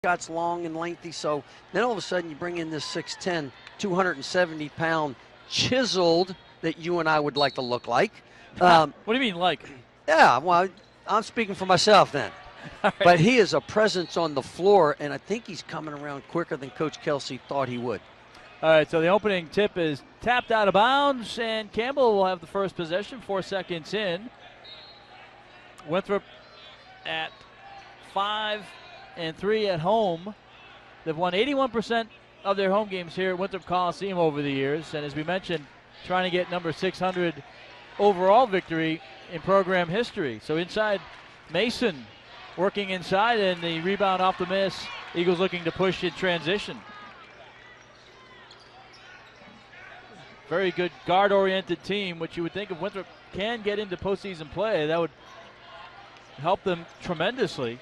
Prescott's long and lengthy, so then all of a sudden you bring in this 6'10", 270-pound chiseled that you and I would like to look like. What do you mean like? Yeah, well, I'm speaking for myself then. Right. But he is a presence on the floor, and I think he's coming around quicker than Coach Kelsey thought he would. All right, so the opening tip is tapped out of bounds, and Campbell will have the first possession, 4 seconds in. Winthrop at 5-3 at home. They've won 81% of their home games here at Winthrop Coliseum over the years, and as we mentioned, trying to get number 600 overall victory in program history. So inside, Mason working inside, and the rebound off the miss. Eagles looking to push in transition. Very good guard-oriented team, which you would think if Winthrop can get into postseason play, that would help them tremendously.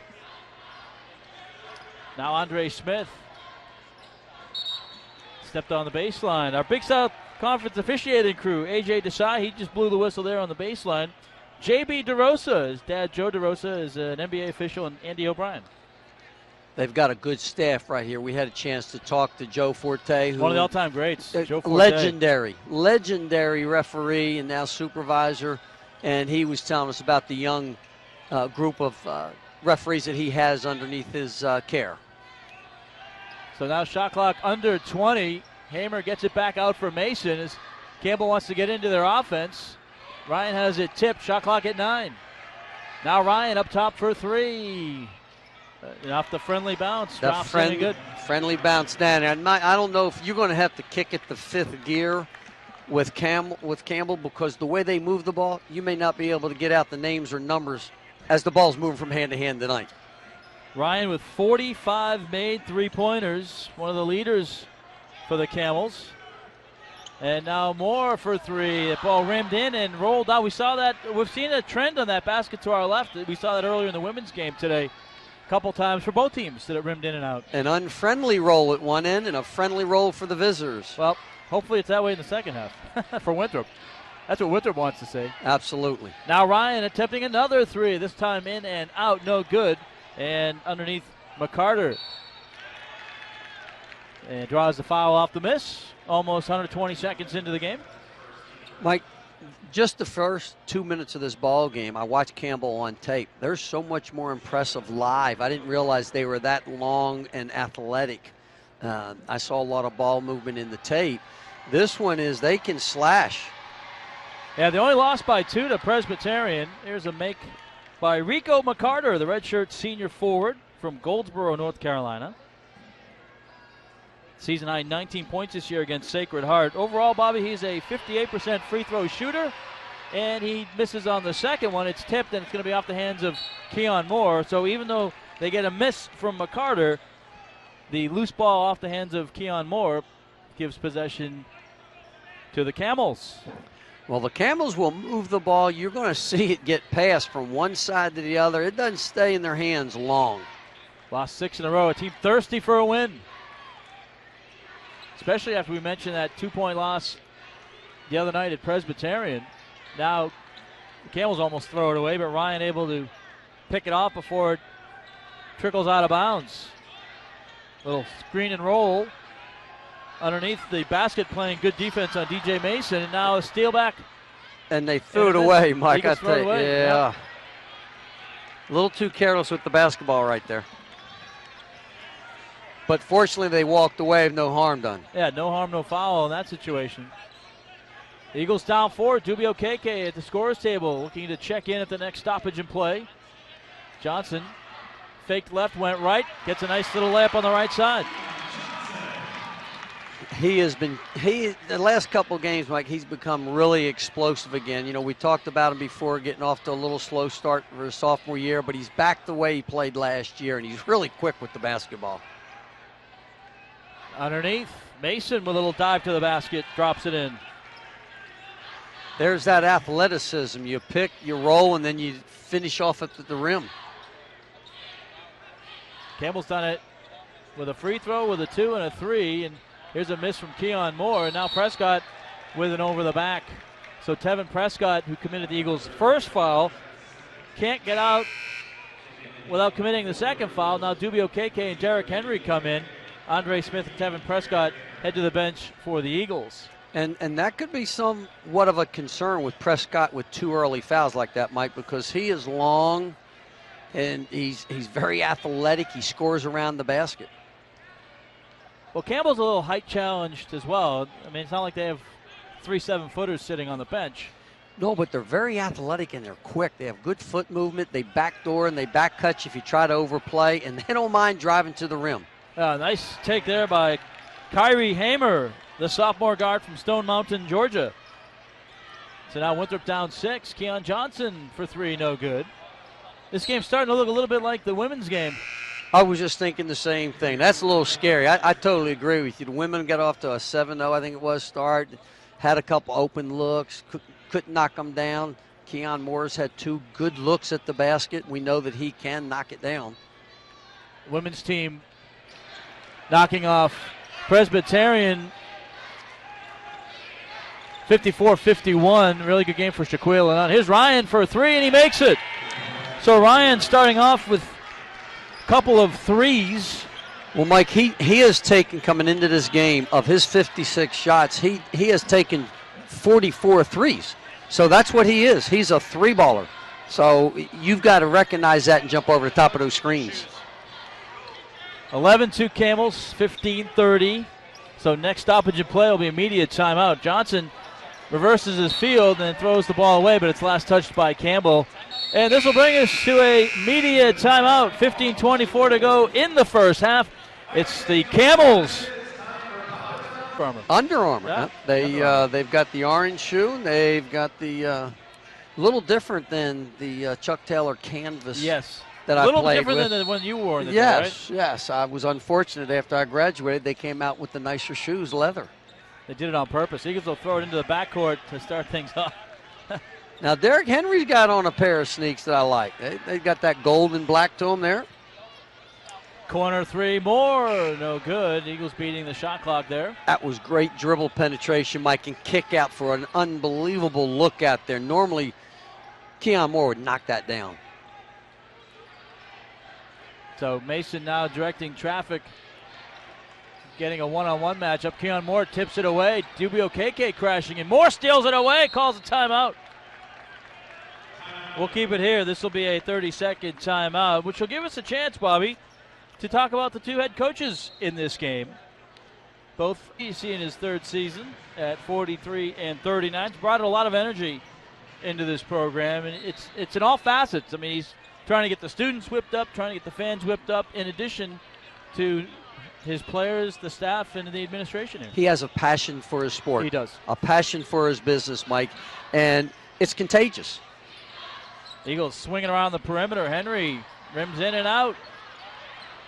Now Andre Smith stepped on the baseline. Our Big South Conference officiating crew, A.J. Desai, he just blew the whistle there on the baseline. J.B. DeRosa, his dad Joe DeRosa is an NBA official, and Andy O'Brien. They've got a good staff right here. We had a chance to talk to Joe Forte. Who, one of the all-time greats, Joe Forte. Legendary referee and now supervisor. And he was telling us about the young group of referees that he has underneath his care. So now shot clock under 20. Hamer gets it back out for Mason as Campbell wants to get into their offense. Ryan has it tipped, shot clock at 9. Now Ryan up top for 3. Off the friendly bounce, drops in good. Friendly bounce down. And I don't know if you're going to have to kick it the 5th gear with Campbell, because the way they move the ball, you may not be able to get out the names or numbers as the ball's moving from hand to hand tonight. Ryan with 45 made three-pointers, one of the leaders for the Camels. And now Moore for 3. The ball rimmed in and rolled out. We saw that. We've seen a trend on that basket to our left. We saw that earlier in the women's game today. Couple times for both teams that it rimmed in and out. An unfriendly roll at one end and a friendly roll for the visitors. Well, hopefully it's that way in the second half for Winthrop. That's what Winthrop wants to say. Absolutely. Now Ryan attempting another 3, this time in and out, no good. And underneath McCarter. And draws the foul off the miss. Almost 120 seconds into the game. Mike, just the first 2 minutes of this ball game, I watched Campbell on tape. They're so much more impressive live. I didn't realize they were that long and athletic. I saw a lot of ball movement in the tape. This one is they can slash. Yeah, they only lost by 2 to Presbyterian. Here's a make by Rico McCarter, the redshirt senior forward from Goldsboro, North Carolina. Season high 19 points this year against Sacred Heart. Overall, Bobby, he's a 58% free throw shooter, and he misses on the second one. It's tipped, and it's going to be off the hands of Keon Moore. So even though they get a miss from McCarter, the loose ball off the hands of Keon Moore gives possession to the Camels. Well, the Camels will move the ball. You're going to see it get passed from one side to the other. It doesn't stay in their hands long. Lost 6 in a row. A team thirsty for a win. Especially after we mentioned that 2-point loss the other night at Presbyterian. Now, the Camels almost throw it away, but Ryan able to pick it off before it trickles out of bounds. Little screen and roll underneath the basket, playing good defense on DJ Mason, and now a steal back. And they threw it away, Mike. I tell you, yeah. A little too careless with the basketball right there. But fortunately, they walked away, no harm done. Yeah, no harm, no foul in that situation. Eagles down 4. Dubio KK at the scorer's table, looking to check in at the next stoppage in play. Johnson faked left, went right, gets a nice little layup on the right side. The last couple games, Mike, he's become really explosive again. You know, we talked about him before, getting off to a little slow start for his sophomore year, but he's back the way he played last year, and he's really quick with the basketball. Underneath, Mason with a little dive to the basket, drops it in. There's that athleticism. You pick, you roll, and then you finish off at the rim. Campbell's done it with a free throw, with a 2 and a 3, and here's a miss from Keon Moore, and now Prescott with an over the back. So Tevin Prescott, who committed the Eagles' first foul, can't get out without committing the second foul. Now Dubio KK and Derrick Henry come in. Andre Smith and Tevin Prescott head to the bench for the Eagles. And that could be somewhat of a concern with Prescott with 2 early fouls like that, Mike, because he is long and he's very athletic. He scores around the basket. Well, Campbell's a little height challenged as well. I mean, it's not like they have 3 7-footers sitting on the bench. No, but they're very athletic and they're quick. They have good foot movement. They backdoor and they back cut you if you try to overplay, and they don't mind driving to the rim. Nice take there by Kyrie Hamer, the sophomore guard from Stone Mountain, Georgia. So now Winthrop down 6. Keon Johnson for 3, no good. This game's starting to look a little bit like the women's game. I was just thinking the same thing. That's a little scary. I totally agree with you. The women got off to a 7-0, I think it was, start. Had a couple open looks, couldn't knock them down. Keon Moore's had 2 good looks at the basket. We know that he can knock it down. Women's team knocking off Presbyterian 54-51. Really good game for Shaquille. Here's Ryan for a 3, and he makes it. So Ryan starting off with a couple of threes. Well, Mike, he has taken, coming into this game, of his 56 shots, he has taken 44 threes. So that's what he is. He's a 3-baller. So you've got to recognize that and jump over the top of those screens. 11-2 Camels, 15-30. So next stoppage in play will be immediate timeout. Johnson reverses his field and throws the ball away, but it's last touched by Campbell. And this will bring us to a media timeout. 15:24 to go in the first half. It's the Camels. Under Armour. Yeah. Huh? They've got the orange shoe. They've got the little different than the Chuck Taylor canvas. Yes. That I played with. A little different than the one you wore in the yes, day, right? Yes. I was unfortunate after I graduated. They came out with the nicer shoes, leather. They did it on purpose. Eagles will throw it into the backcourt to start things off. Now, Derrick Henry's got on a pair of sneaks that I like. They got that gold and black to them there. Corner 3, more, no good. Eagles beating the shot clock there. That was great dribble penetration, Mike, and kick out for an unbelievable look out there. Normally, Keon Moore would knock that down. So Mason now directing traffic, getting a one-on-one matchup. Keon Moore tips it away. Dubio KK crashing in. Moore steals it away, calls a timeout. We'll keep it here. This will be a 30-second timeout, which will give us a chance, Bobby, to talk about the 2 head coaches in this game. Both EC in his 3rd season at 43 and 39. He's brought a lot of energy into this program, and it's in all facets. I mean, he's trying to get the students whipped up, trying to get the fans whipped up, in addition to his players, the staff, and the administration here. He has a passion for his sport. He does. A passion for his business, Mike, and it's contagious. Eagles swinging around the perimeter. Henry rims in and out.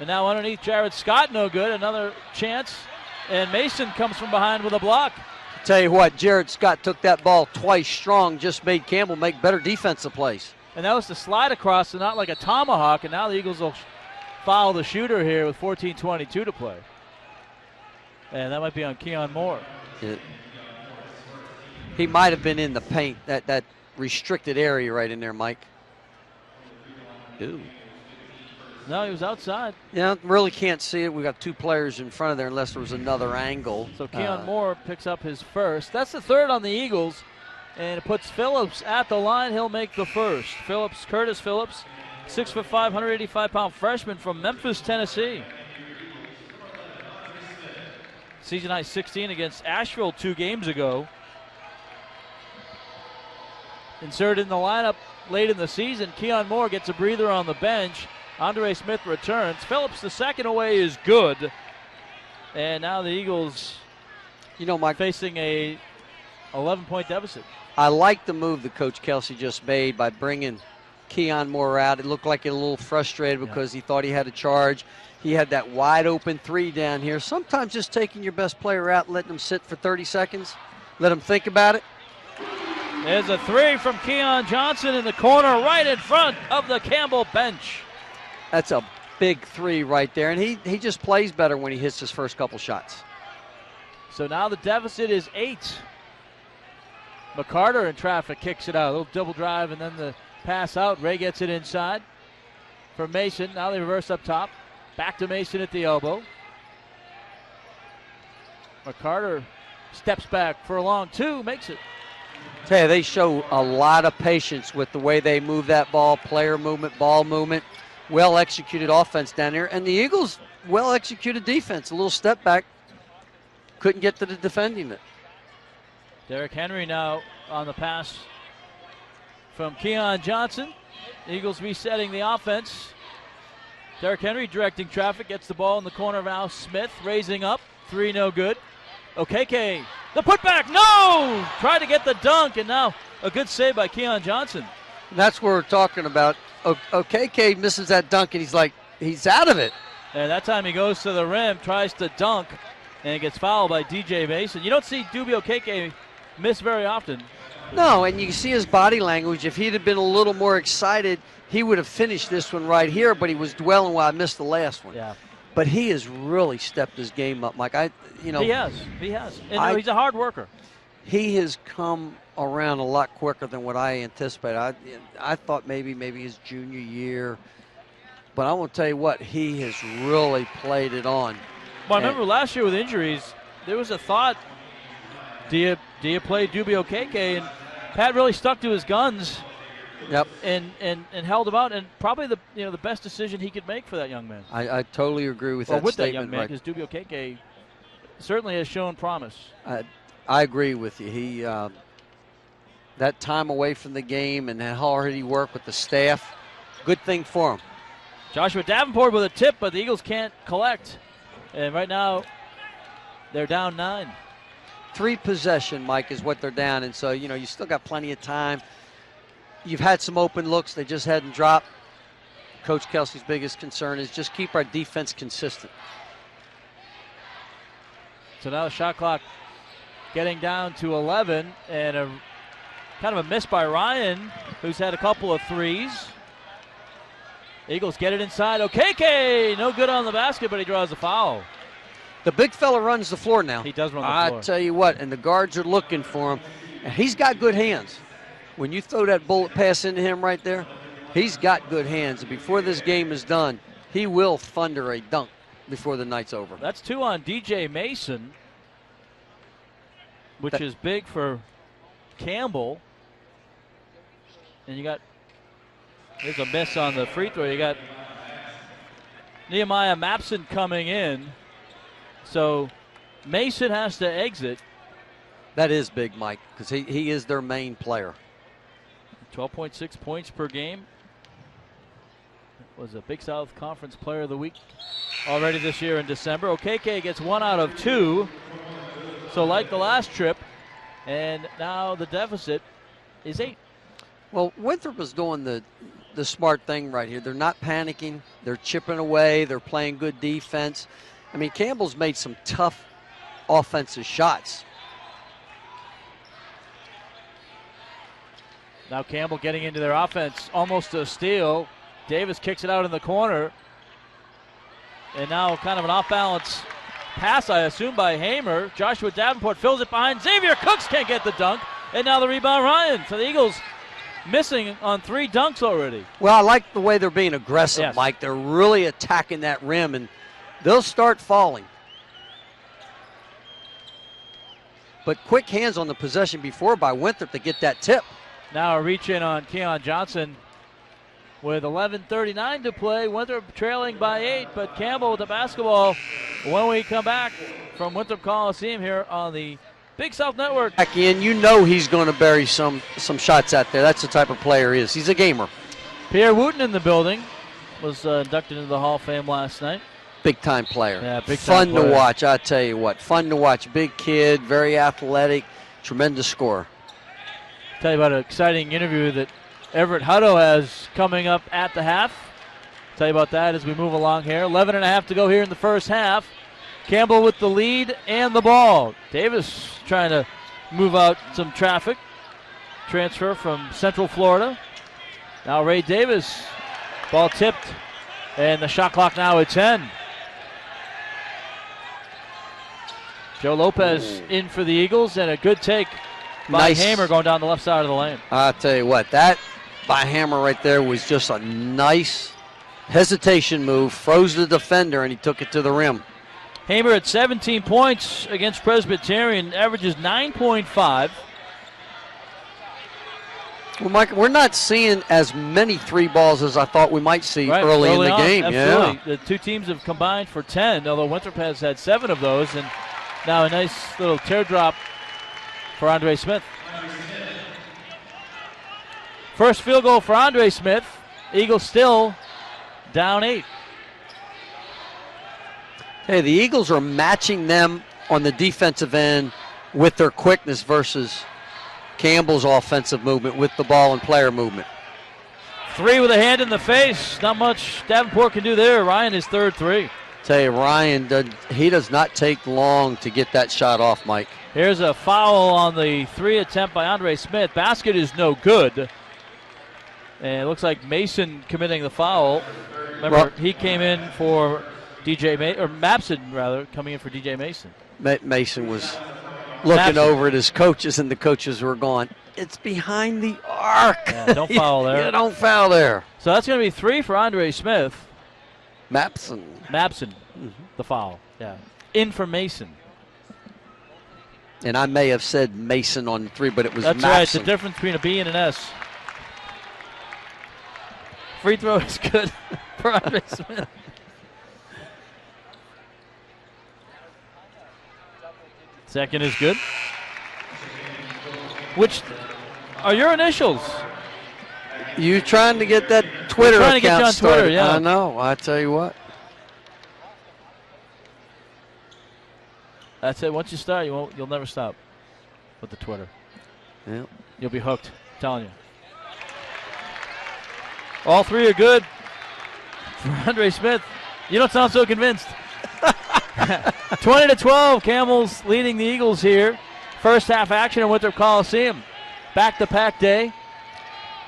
And now underneath Jared Scott, no good. Another chance. And Mason comes from behind with a block. Tell you what, Jared Scott took that ball twice strong, just made Campbell make better defensive plays. And that was the slide across, and not like a tomahawk. And now the Eagles will foul the shooter here with 14:22 to play. And that might be on Keon Moore. He might have been in the paint, that restricted area right in there, Mike. Ooh. No, he was outside. Yeah, really can't see it. We got 2 players in front of there unless there was another angle. So Keon Moore picks up his first. That's the 3rd on the Eagles, and it puts Phillips at the line. He'll make the first. Curtis Phillips, 6'5", 185-pound freshman from Memphis, Tennessee. Season high 16 against Asheville 2 games ago. Inserted in the lineup late in the season, Keon Moore gets a breather on the bench. Andre Smith returns. Phillips, the second away, is good. And now the Eagles, Mike, facing a 11-point deficit. I like the move that Coach Kelsey just made by bringing Keon Moore out. It looked like he was a little frustrated because he thought he had a charge. He had that wide open 3 down here. Sometimes just taking your best player out, letting him sit for 30 seconds, let him think about it. There's a 3 from Keon Johnson in the corner right in front of the Campbell bench. That's a big 3 right there, and he just plays better when he hits his first couple shots. So now the deficit is 8. McCarter in traffic kicks it out. A little double drive and then the pass out. Ray gets it inside. for Mason. Now they reverse up top. Back to Mason at the elbow. McCarter steps back for a long two, makes it. Hey, they show a lot of patience with the way they move that ball, player movement, ball movement. Well-executed offense down there. And the Eagles, well-executed defense. A little step back. Couldn't get to the defending it. Derrick Henry now on the pass from Keon Johnson. Eagles resetting the offense. Derrick Henry directing traffic, gets the ball in the corner of Al Smith, raising up. Three no good. Okeke, the putback, no! Tried to get the dunk, and now a good save by Keon Johnson. And that's what we're talking about. Okeke misses that dunk, and he's out of it. And that time he goes to the rim, tries to dunk, and gets fouled by DJ Mason. You don't see Dubio Okeke miss very often. No, and you can see his body language. If he'd have been a little more excited, he would have finished this one right here, but he was dwelling while I missed the last one. Yeah. But he has really stepped his game up, Mike. He has. And he's a hard worker. He has come around a lot quicker than what I anticipated. I thought maybe his junior year. But I want to tell you what, he has really played it on. Well, I remember last year with injuries, there was a thought, do you play Dubio Okeke? And Pat really stuck to his guns. Yep. And held him out, and probably the best decision he could make for that young man. I totally agree with that with statement. That young man, because Dubio Okeke certainly has shown promise. I agree with you. He that time away from the game and how hard he worked with the staff, good thing for him. Joshua Davenport with a tip, but the Eagles can't collect. And right now, they're down 9. 3 possession, Mike, is what they're down, and so you still got plenty of time. You've had some open looks. They just hadn't dropped. Coach Kelsey's biggest concern is just keep our defense consistent. So now the shot clock getting down to 11, and a kind of a miss by Ryan, who's had a couple of threes. Eagles get it inside. Okeke, no good on the basket, but he draws a foul. The big fella runs the floor now. He does run the floor. I tell you what, and the guards are looking for him. And he's got good hands. When you throw that bullet pass into him right there, he's got good hands. And before this game is done, he will thunder a dunk before the night's over. That's 2 on DJ Mason, which is big for Campbell. And there's a miss on the free throw. You got Nehemiah Mapson coming in. So Mason has to exit. That is big, Mike, because he is their main player. 12.6 points per game. Was a Big South Conference Player of the Week already this year in December. Okeke gets 1 out of 2. So like the last trip, and now the deficit is 8. Well, Winthrop is doing the smart thing right here. They're not panicking. They're chipping away. They're playing good defense. I mean, Campbell's made some tough offensive shots. Now Campbell getting into their offense, almost a steal. Davis kicks it out in the corner. And now kind of an off-balance pass, I assume, by Hamer. Joshua Davenport fills it behind Xavier Cooks, can't get the dunk. And now the rebound, Ryan. So the Eagles missing on 3 dunks already. Well, I like the way they're being aggressive, yes. Mike. They're really attacking that rim, and they'll start falling. But quick hands on the possession before by Winthrop to get that tip. Now a reach in on Keon Johnson with 11:39 to play. Winthrop trailing by 8, but Campbell with the basketball when we come back from Winthrop Coliseum here on the Big South Network. Back in, he's going to bury some shots out there. That's the type of player he is. He's a gamer. Pierre Wooten in the building. Was inducted into the Hall of Fame last night. Big-time player. Yeah, big-time Fun player. to watch, I tell you what. Fun to watch. Big kid, very athletic, tremendous scorer. Tell you about an exciting interview that Everett Hutto has coming up at the half. Tell you about that as we move along here. 11.5 to go here in the first half. Campbell with the lead and the ball. Davis trying to move out some traffic. Transfer from Central Florida. Now Ray Davis. Ball tipped. And the shot clock now at 10. Joe Lopez in for the Eagles, and a good take by Hamer going down the left side of the lane. I'll tell you what, that by Hamer right there was just a nice hesitation move, froze the defender, and he took it to the rim. Hamer at 17 points against Presbyterian, averages 9.5. Well, Mike, we're not seeing as many three balls as I thought we might see early in the game. Absolutely. Yeah. The two teams have combined for 10, although Winthrop has had 7 of those, and now a nice little teardrop for Andre Smith. First field goal for Andre Smith. Eagles still down 8. Hey, the Eagles are matching them on the defensive end with their quickness versus Campbell's offensive movement with the ball and player movement. 3 with a hand in the face. Not much Davenport can do there. Ryan is third 3. Tell you, Ryan, does not take long to get that shot off, Mike. Here's a foul on the 3 attempt by Andre Smith. Basket is no good. And it looks like Mason committing the foul. Remember, he came in for Mapson, rather, coming in for DJ Mason. Mason was looking over at his coaches, and the coaches were going, it's behind the arc. Yeah, don't foul there. Yeah, don't foul there. So that's going to be 3 for Andre Smith. Mapson, the foul. Yeah. In for Mason. And I may have said Mason on 3, but it was That's Mapson. right. The difference between a B and an S. Free throw is good for Andre Smith. Second is good. Which are your initials? You trying to get that Twitter trying to get account you on started. Twitter, yeah. I know. I tell you what. That's it. Once you start, you'll never stop with the Twitter. Yeah. You'll be hooked. I'm telling you. All 3 are good for Andre Smith. You don't sound so convinced. 20-12, Camels leading the Eagles here. First half action at Winthrop Coliseum. Back-to-pack day.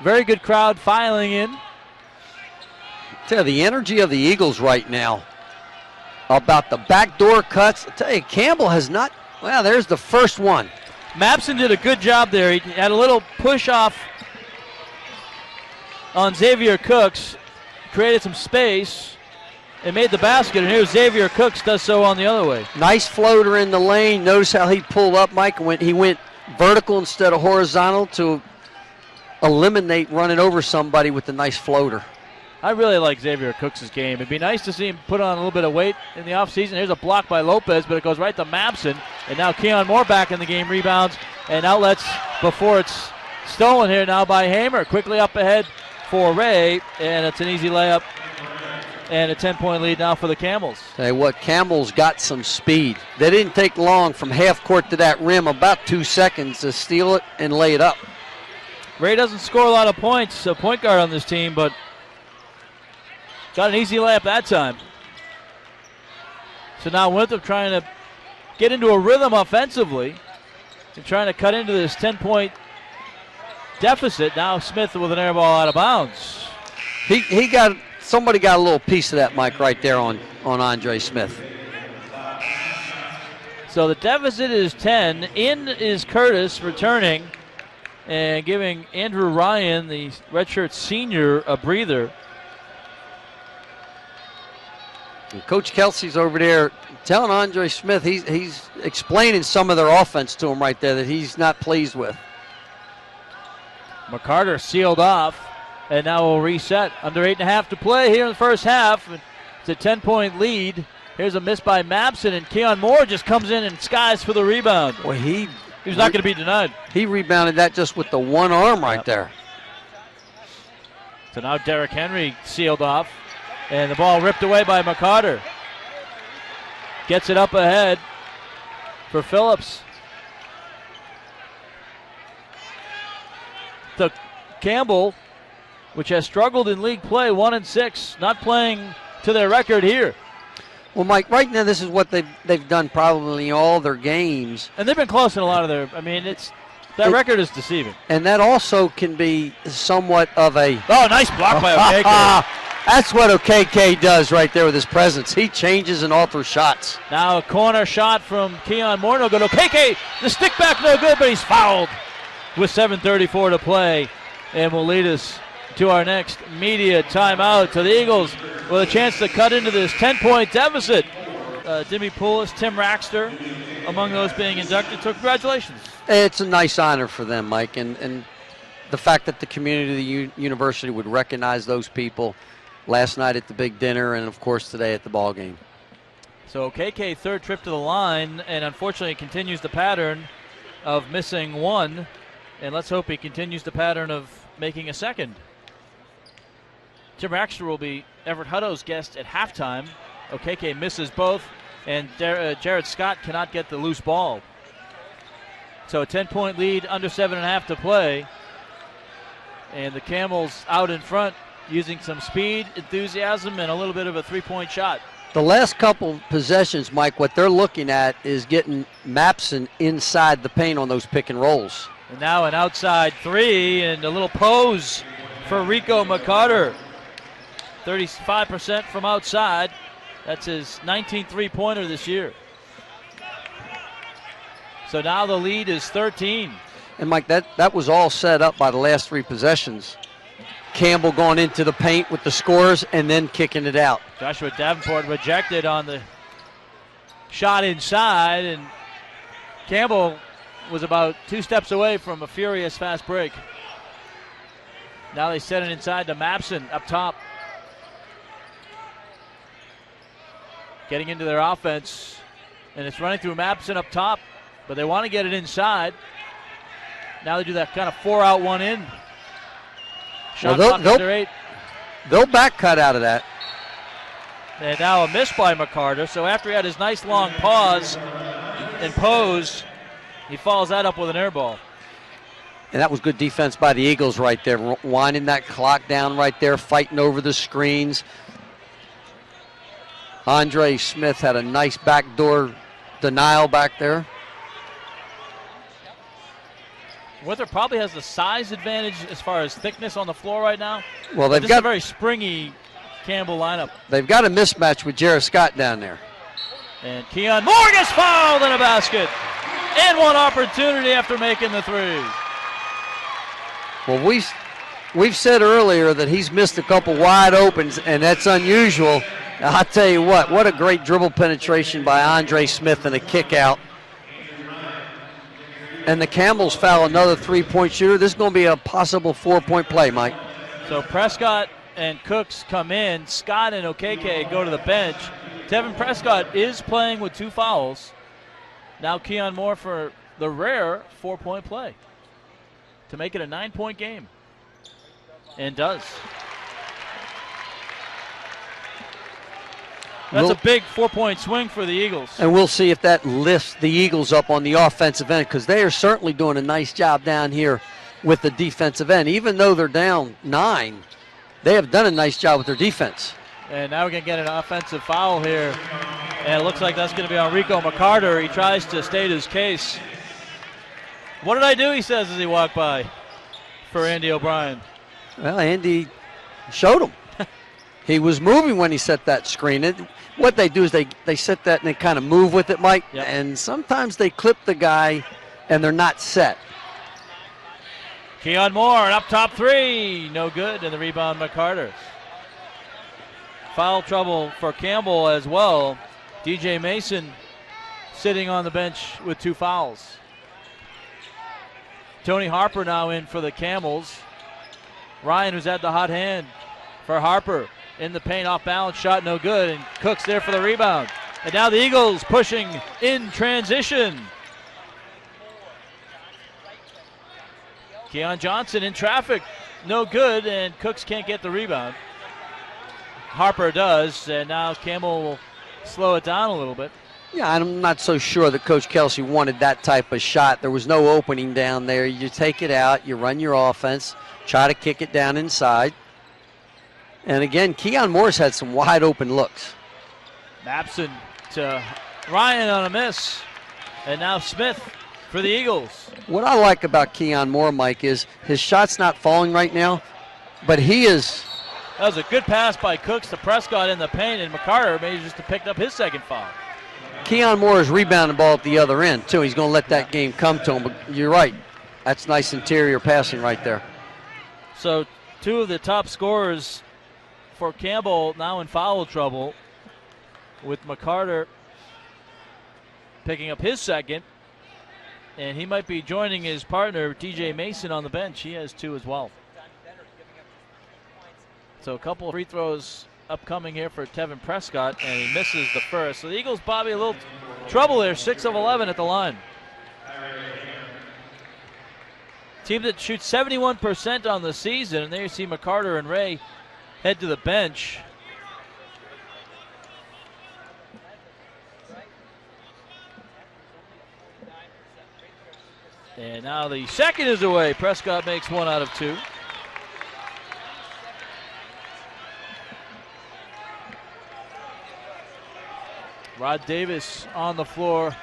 Very good crowd filing in. Tell you, the energy of the Eagles right now about the backdoor cuts. I tell you, Campbell has not. Well, there's the first one. Mapson did a good job there. He had a little push off on Xavier Cooks, created some space, and made the basket. And here's Xavier Cooks does so on the other way. Nice floater in the lane. Notice how he pulled up, Mike. He went vertical instead of horizontal to eliminate running over somebody with the nice floater. I really like Xavier Cooks' game. It'd be nice to see him put on a little bit of weight in the offseason. Here's a block by Lopez, but it goes right to Mapson. And now Keon Moore back in the game, rebounds and outlets before it's stolen here now by Hamer. Quickly up ahead for Ray, and it's an easy layup. And a 10-point lead now for the Camels. Tell you what, Campbell's got some speed. They didn't take long from half court to that rim, about 2 seconds to steal it and lay it up. Ray doesn't score a lot of points, a point guard on this team, but got an easy layup that time. So now Winthrop trying to get into a rhythm offensively and trying to cut into this 10-point deficit. Now Smith with an air ball out of bounds. Somebody got a little piece of that, Mike, right there on Andre Smith. So the deficit is 10. In is Curtis returning and giving Andrew Ryan, the redshirt senior, a breather. And Coach Kelsey's over there telling Andre Smith he's explaining some of their offense to him right there that he's not pleased with. McCarter sealed off, and now we'll reset. Under 8.5 to play here in the first half. It's a 10-point lead. Here's a miss by Mapson, and Keon Moore just comes in and skies for the rebound. Boy, he's not going to be denied. He rebounded that just with the one arm right there. So now Derrick Henry sealed off, and the ball ripped away by McCarter. Gets it up ahead for Phillips. To Campbell, which has struggled in league play, 1-6, not playing to their record here. Well, Mike, right now this is what they've done probably in all their games. And they've been close in a lot of their, that record is deceiving. And that also can be somewhat of a... Oh, nice block by Okeke. That's what Okeke does right there with his presence. He changes and alters shots. Now a corner shot from Keon Moore. No good. Okeke, the stick back no good, but he's fouled with 7:34 to play and will lead us to our next media timeout. So the Eagles with a chance to cut into this 10-point deficit. Dimmy Poulos, Tim Raxter, among those being inducted. So congratulations. It's a nice honor for them, Mike, and the fact that the community of the university would recognize those people last night at the big dinner and, of course, today at the ball game. So KK third trip to the line, and unfortunately continues the pattern of missing one, and let's hope he continues the pattern of making a second. Tim Raxter will be Everett Hutto's guest at halftime. OKK misses both, and Jared Scott cannot get the loose ball. So a 10-point lead, under 7.5 to play. And the Camels out in front using some speed, enthusiasm, and a little bit of a three-point shot. The last couple possessions, Mike, what they're looking at is getting Mapson inside the paint on those pick and rolls. And now an outside three and a little pose for Rico McCarter. 35% from outside. That's his 19th three-pointer this year. So now the lead is 13. And, Mike, that was all set up by the last three possessions. Campbell going into the paint with the scores and then kicking it out. Joshua Davenport rejected on the shot inside, and Campbell was about 2 steps away from a furious fast break. Now they set it inside to Mapson up top. Getting into their offense, and it's running through Mapson up top, but they want to get it inside. Now they do that kind of 4-out, 1-in. Shot clock under 8. They'll back cut out of that. And now a miss by McCarter. So after he had his nice long pause and pose, he follows that up with an air ball. And that was good defense by the Eagles right there, winding that clock down right there, fighting over the screens. Andre Smith had a nice backdoor denial back there. Winthrop probably has the size advantage as far as thickness on the floor right now. Well, they've got got a very springy Campbell lineup. They've got a mismatch with Jared Scott down there. And Keon Moore gets fouled in a basket. And one opportunity after making the three. Well, we've said earlier that he's missed a couple wide opens, and that's unusual. I'll tell you what a great dribble penetration by Andre Smith and a kick out. And the Campbells foul another three-point shooter. This is going to be a possible 4-point play, Mike. So Prescott and Cooks come in. Scott and Okeke go to the bench. Tevin Prescott is playing with 2 fouls. Now Keon Moore for the rare 4-point play to make it a 9-point game. And does. That's a big 4-point swing for the Eagles. And we'll see if that lifts the Eagles up on the offensive end, because they are certainly doing a nice job down here with the defensive end. Even though they're down 9, they have done a nice job with their defense. And now we're going to get an offensive foul here. And it looks like that's going to be on Rico McCarter. He tries to state his case. What did I do, he says as he walked by for Andy O'Brien. Well, Andy showed him. He was moving when he set that screen. What they do is they set that and they kind of move with it, Mike. Yep. And sometimes they clip the guy and they're not set. Keon Moore, an up top 3. No good, and the rebound McCarter. Foul trouble for Campbell as well. DJ Mason sitting on the bench with 2 fouls. Tony Harper now in for the Camels. Ryan, who's had the hot hand for Harper. In the paint, off balance, shot no good, and Cooks there for the rebound. And now the Eagles pushing in transition. Keon Johnson in traffic, no good, and Cooks can't get the rebound. Harper does, and now Campbell will slow it down a little bit. Yeah, I'm not so sure that Coach Kelsey wanted that type of shot. There was no opening down there. You take it out, you run your offense, try to kick it down inside. And again, Keon Moore's had some wide open looks. Mapson to Ryan on a miss. And now Smith for the Eagles. What I like about Keon Moore, Mike, is his shot's not falling right now, but he is. That was a good pass by Cooks to Prescott in the paint, and McCarter maybe just to pick up his second foul. Keon Moore is rebounding the ball at the other end, too. He's going to let that game come to him, but you're right. That's nice interior passing right there. So two of the top scorers for Campbell now in foul trouble, with McCarter picking up his second. And he might be joining his partner, TJ Mason, on the bench. He has 2 as well. So a couple of free throws upcoming here for Tevin Prescott, and he misses the first. So the Eagles, Bobby, a little trouble there, 6 of 11 at the line. Team that shoots 71% on the season, and there you see McCarter and Ray head to the bench. And now the second is away. Prescott makes 1 out of 2. Rod Davis on the floor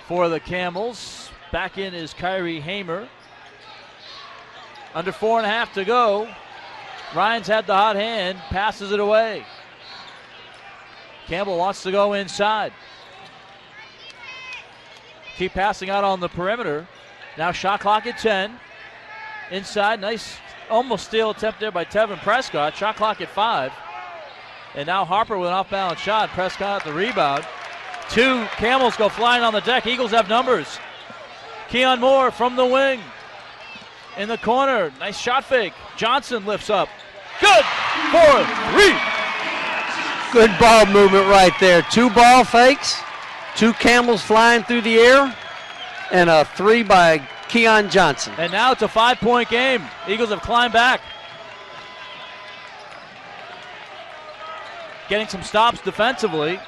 for the Camels. Back in is Kyrie Hamer. Under 4.5 to go. Ryan's had the hot hand, passes it away. Campbell wants to go inside. Keep passing out on the perimeter. Now shot clock at 10. Inside, nice almost steal attempt there by Tevin Prescott. Shot clock at 5. And now Harper with an off-balance shot. Prescott the rebound. 2 Camels go flying on the deck. Eagles have numbers. Keon Moore from the wing. In the corner, nice shot fake. Johnson lifts up. Good for 3. Good ball movement right there. 2 ball fakes. 2 Camels flying through the air, and a 3 by Keon Johnson. And now it's a 5-point game. Eagles have climbed back. Getting some stops defensively,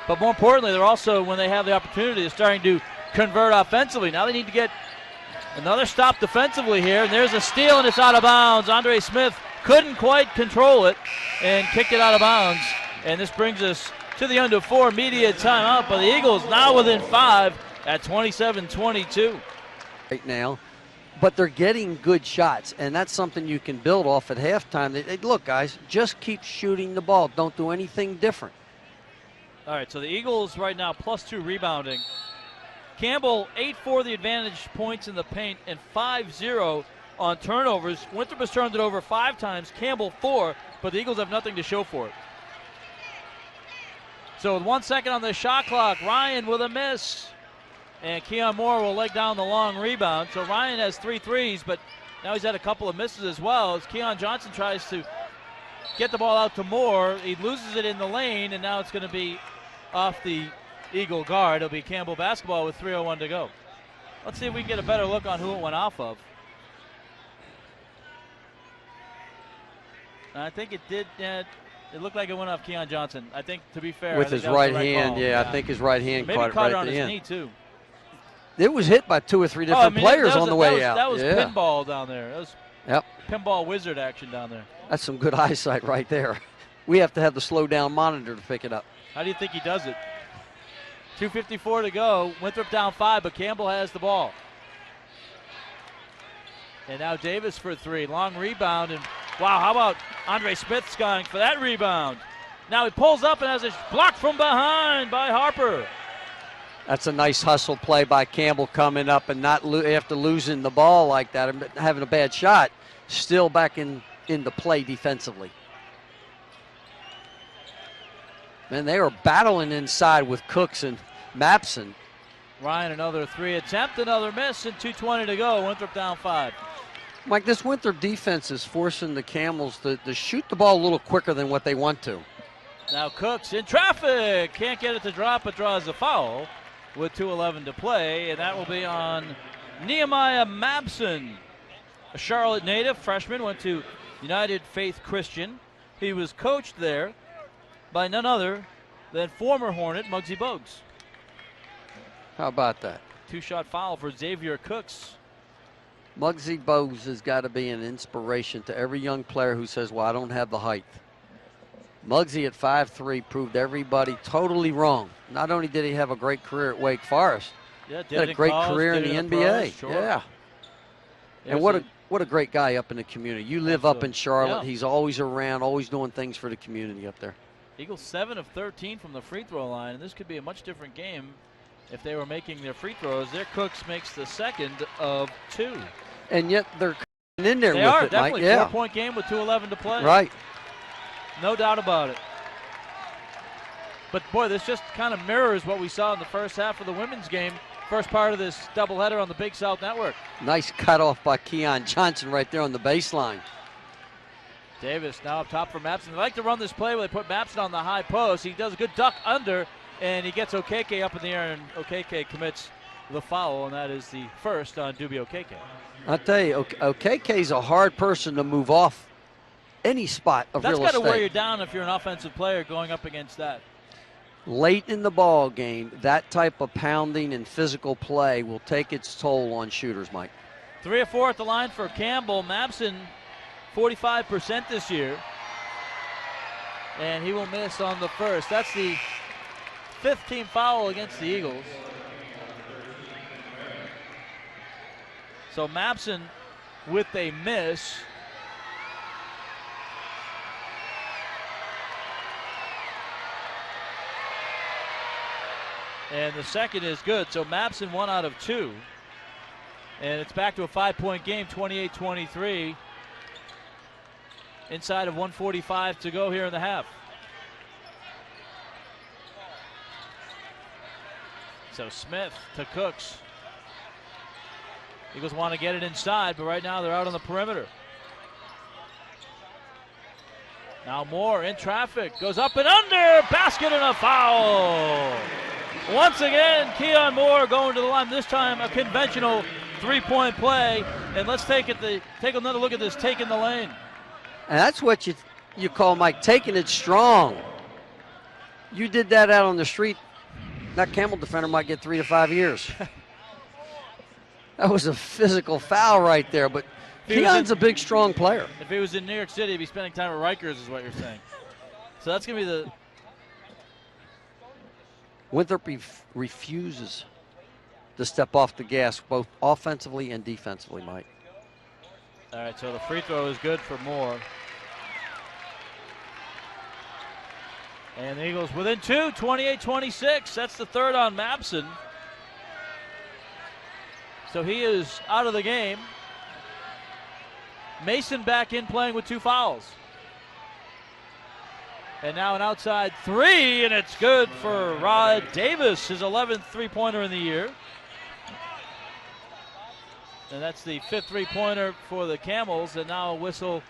but more importantly, they're also, when they have the opportunity, they're starting to convert offensively. Now they need to get another stop defensively here, and there's a steal, and it's out of bounds. Andre Smith couldn't quite control it and kicked it out of bounds, and this brings us to the under 4 immediate timeout, but the Eagles now within 5 at 27-22. Right now, but they're getting good shots, and that's something you can build off at halftime. Look, guys, just keep shooting the ball. Don't do anything different. All right, so the Eagles right now +2 rebounding. Campbell 8 for the advantage points in the paint and 5-0 on turnovers. Winthrop has turned it over 5 times, Campbell 4, but the Eagles have nothing to show for it. So with 1 second on the shot clock, Ryan with a miss. And Keon Moore will leg down the long rebound. So Ryan has 3 threes, but now he's had a couple of misses as well. As Keon Johnson tries to get the ball out to Moore. He loses it in the lane, and now it's going to be off the Eagle guard. It'll be Campbell basketball with 3:01 to go. Let's see if we can get a better look on who it went off of. I think it did. It looked like it went off Keon Johnson. I think, to be fair, with his right hand, yeah, I think his right hand maybe caught it right at on the his end. knee too. It was hit by 2 or 3 different players on the way out. That was pinball down there. That was pinball wizard action down there. That's some good eyesight right there. We have to have the slow down monitor to pick it up. How do you think he does it? 2:54 to go. Winthrop down 5, but Campbell has the ball. And now Davis for 3. Long rebound, and wow, how about Andre Smith skying for that rebound? Now he pulls up and has a block from behind by Harper. That's a nice hustle play by Campbell, coming up and not after losing the ball like that and having a bad shot, still back into play defensively. Man, they are battling inside with Cooks and Mapson. Ryan, another 3 attempt, another miss, and 2:20 to go. Winthrop down 5. Mike, this Winthrop defense is forcing the Camels to shoot the ball a little quicker than what they want to. Now Cooks in traffic. Can't get it to drop, but draws a foul with 2:11 to play, and that will be on Nehemiah Mabson, a Charlotte native, freshman, went to United Faith Christian. He was coached there by none other than former Hornet Muggsy Bogues. How about that? 2-shot foul for Xavier Cooks. Muggsy Bogues has got to be an inspiration to every young player who says, well, I don't have the height. Muggsy at 5'3" proved everybody totally wrong. Not only did he have a great career at Wake Forest, he had a great career in the NBA. Sure. Yeah. And what a great guy up in the community. You live up in Charlotte. Yeah. He's always around, always doing things for the community up there. Eagles 7 of 13 from the free throw line, and this could be a much different game if they were making their free throws. Their Cooks makes the second of 2. And yet they're coming hanging in there They with are, it, definitely. Mike. Yeah. 4-point game with 2:11 to play. Right. No doubt about it. But, boy, this just kind of mirrors what we saw in the first half of the women's game, first part of this doubleheader on the Big South Network. Nice cutoff by Keon Johnson right there on the baseline. Davis now up top for Mapson. They like to run this play where they put Mapson on the high post. He does a good duck under, and he gets Okeke up in the air, and Okeke commits the foul, and that is the first on Dubie Okeke. I'll tell you, Okeke's a hard person to move off any spot of real estate. That's got to wear you down if you're an offensive player going up against that. Late in the ball game, that type of pounding and physical play will take its toll on shooters, Mike. 3 or 4 at the line for Campbell. Mapson, 45% this year. And he will miss on the first. That's the 5th team foul against the Eagles. So Mapson with a miss. And the second is good. So Mapson 1 out of 2. And it's back to a 5-point game, 28-23. Inside of 1:45 to go here in the half. So Smith to Cooks. Eagles want to get it inside, but right now they're out on the perimeter. Now Moore in traffic, goes up and under, basket and a foul. Once again, Keon Moore going to the line, this time a conventional 3-point play. And let's take another look at this take in the lane. And that's what you call, Mike, taking it strong. You did that out on the street, that Campbell defender might get 3 to 5 years. That was a physical foul right there, but Keon's a big, strong player. If he was in New York City, he'd be spending time at Rikers is what you're saying. So that's going to be the... Winthrop refuses to step off the gas, both offensively and defensively, Mike. All right, so the free throw is good for Moore. And the Eagles within 2, 28-26. That's the third on Mapson. So he is out of the game. Mason back in playing with 2 fouls. And now an outside 3, and it's good for Rod Davis, his 11th three-pointer in the year. And that's the 5th three-pointer for the Camels, and now a whistle,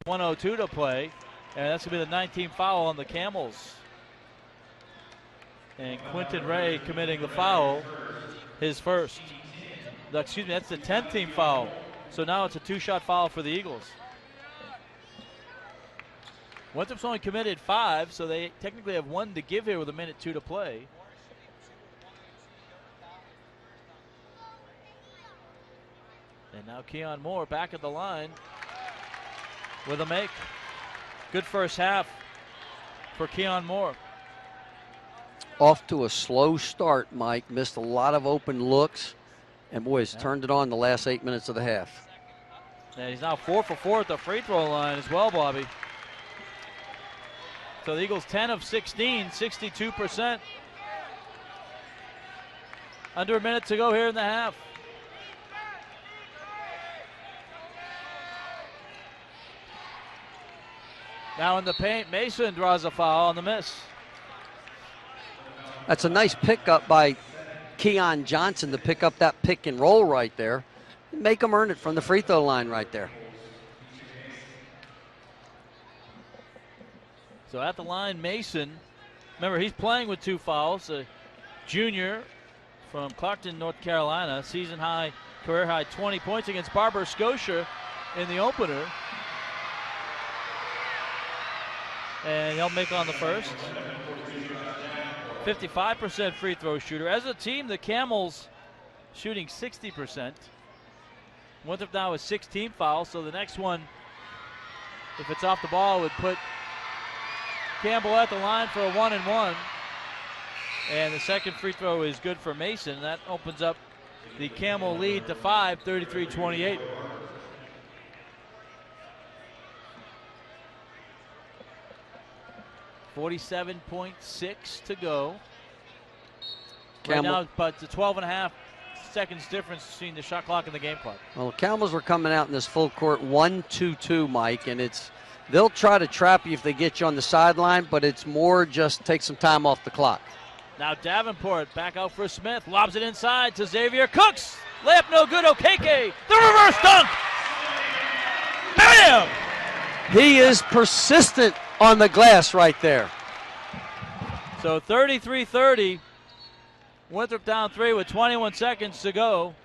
1:02 to play. And that's going to be the 19th foul on the Camels. And Quinton Ray committing the foul, his first. Excuse me, that's the 10th team foul. So now it's a 2-shot foul for the Eagles. Winthrop's only committed 5, so they technically have 1 to give here with 1:02 to play. And now Keon Moore back at the line with a make. Good first half for Keon Moore. Off to a slow start, Mike. Missed a lot of open looks. And, boy, has turned it on the last 8 minutes of the half. And he's now 4 for 4 at the free throw line as well, Bobby. So the Eagles 10 of 16, 62%. Under a minute to go here in the half. Now in the paint, Mason draws a foul on the miss. That's a nice pickup by Keon Johnson to pick up that pick and roll right there. Make them earn it from the free throw line right there. So at the line, Mason. Remember, he's playing with 2 fouls. A junior from Clarkton, North Carolina. Season high, career high 20 points against Barber Scotia in the opener. And he'll make on the first. 55% free throw shooter. As a team, the Camels shooting 60%. Winthrop now with 16 fouls, so the next one, if it's off the ball, would put Campbell at the line for a 1-and-1. And the second free throw is good for Mason. That opens up the Camel lead to 5, 33-28. .47.6 to go. Right now, but the 12.5 seconds difference between the shot clock and the game clock. Well, Camels were coming out in this full court 1-2-2, Mike, and they'll try to trap you if they get you on the sideline, but it's more just take some time off the clock. Now Davenport back out for Smith, lobs it inside to Xavier Cooks. Layup no good, Okeke. The reverse dunk. Bam! He is persistent on the glass right there. So 33-30. Winthrop down 3 with 21 seconds to go.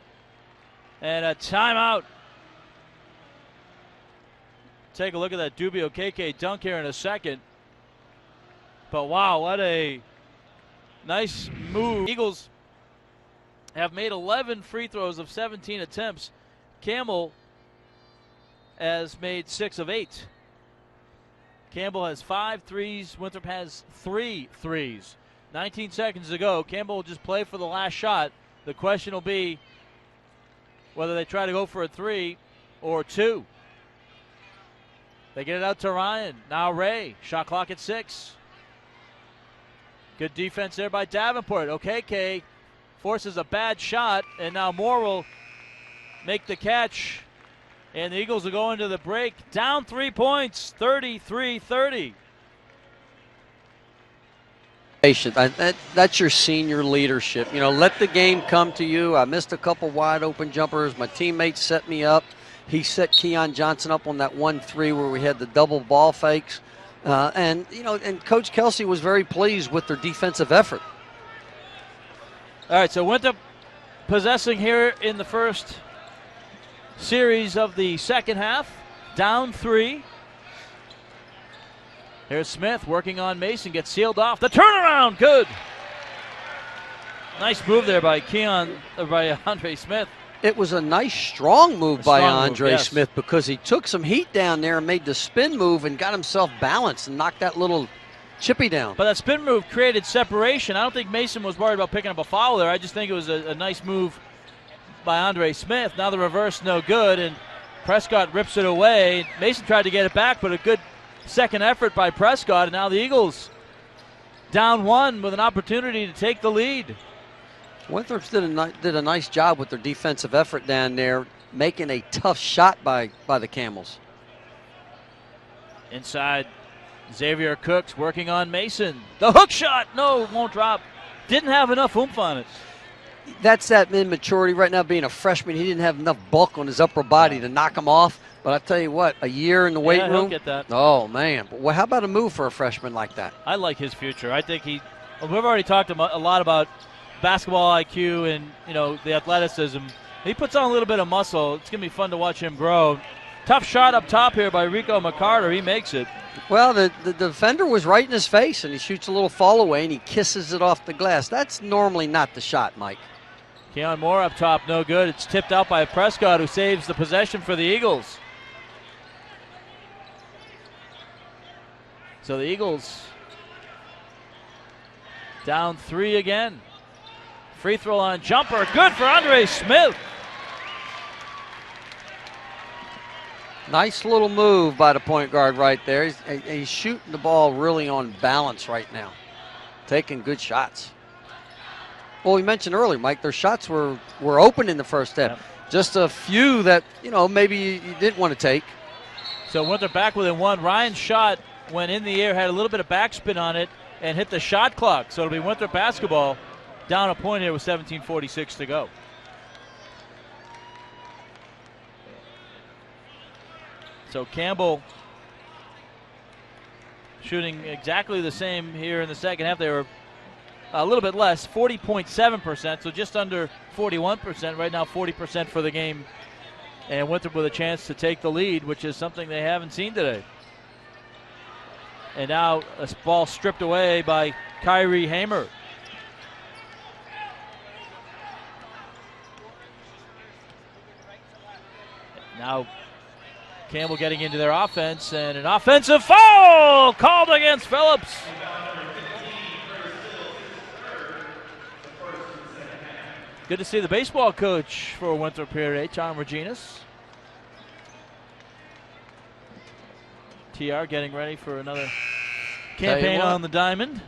And a timeout. Take a look at that Dubio KK dunk here in a second. But wow, what a nice move. Eagles have made 11 free throws of 17 attempts. Campbell has made 6 of 8. Campbell has 5 threes. Winthrop has 3 threes. 19 seconds to go. Campbell will just play for the last shot. The question will be whether they try to go for a 3 or 2. They get it out to Ryan. Now Ray. Shot clock at 6. Good defense there by Davenport. Okeke forces a bad shot, and now Moore will make the catch. And the Eagles will go into the break down 3 points, 33-30. That's your senior leadership. You know, let the game come to you. I missed a couple wide open jumpers. My teammates set me up. He set Keon Johnson up on that 1-3 where we had the double ball fakes. And Coach Kelsey was very pleased with their defensive effort. All right, so Winthrop possessing here in the first series of the second half, down 3. Here's Smith working on Mason, gets sealed off. The turnaround, good. Nice move there by Andre Smith. It was a nice, strong move by Andre Smith because he took some heat down there and made the spin move and got himself balanced and knocked that little chippy down. But that spin move created separation. I don't think Mason was worried about picking up a foul there. I just think it was a nice move by Andre Smith. Now the reverse no good, and Prescott rips it away. Mason tried to get it back, but a good second effort by Prescott, and now the Eagles down 1 with an opportunity to take the lead. Winthrop did a nice job with their defensive effort down there, making a tough shot by the Camels. Inside, Xavier Cooks working on Mason. The hook shot, no, won't drop. Didn't have enough oomph on it. That's that immaturity right now. Being a freshman, he didn't have enough bulk on his upper body to knock him off. But I tell you what, a year in the weight room. He'll get that. Oh man! Well, how about a move for a freshman like that? I like his future. I think we've already talked a lot about basketball IQ and the athleticism. He puts on a little bit of muscle. It's gonna be fun to watch him grow. Tough shot up top here by Rico McCarter. He makes it. Well, the defender was right in his face, and he shoots a little fall away, and he kisses it off the glass. That's normally not the shot, Mike. Keon Moore up top, no good. It's tipped out by Prescott, who saves the possession for the Eagles. So the Eagles down 3 again. Free throw line jumper, good for Andre Smith. Nice little move by the point guard right there. He's shooting the ball really on balance right now, taking good shots. Well, we mentioned earlier, Mike, their shots were open in the first half. Yep. Just a few that, maybe you didn't want to take. So Winthrop back within 1. Ryan's shot went in the air, had a little bit of backspin on it, and hit the shot clock. So it'll be Winthrop basketball down a point here with 17:46 to go. So Campbell shooting exactly the same here in the second half. They were a little bit less, 40.7%, so just under 41%. Right now 40% for the game. And Winthrop with a chance to take the lead, which is something they haven't seen today. And now a ball stripped away by Kyrie Hamer. Now Campbell getting into their offense, and an offensive foul called against Phillips. Good to see the baseball coach for Winthrop here today, Tom Reginas. TR getting ready for another campaign on the diamond.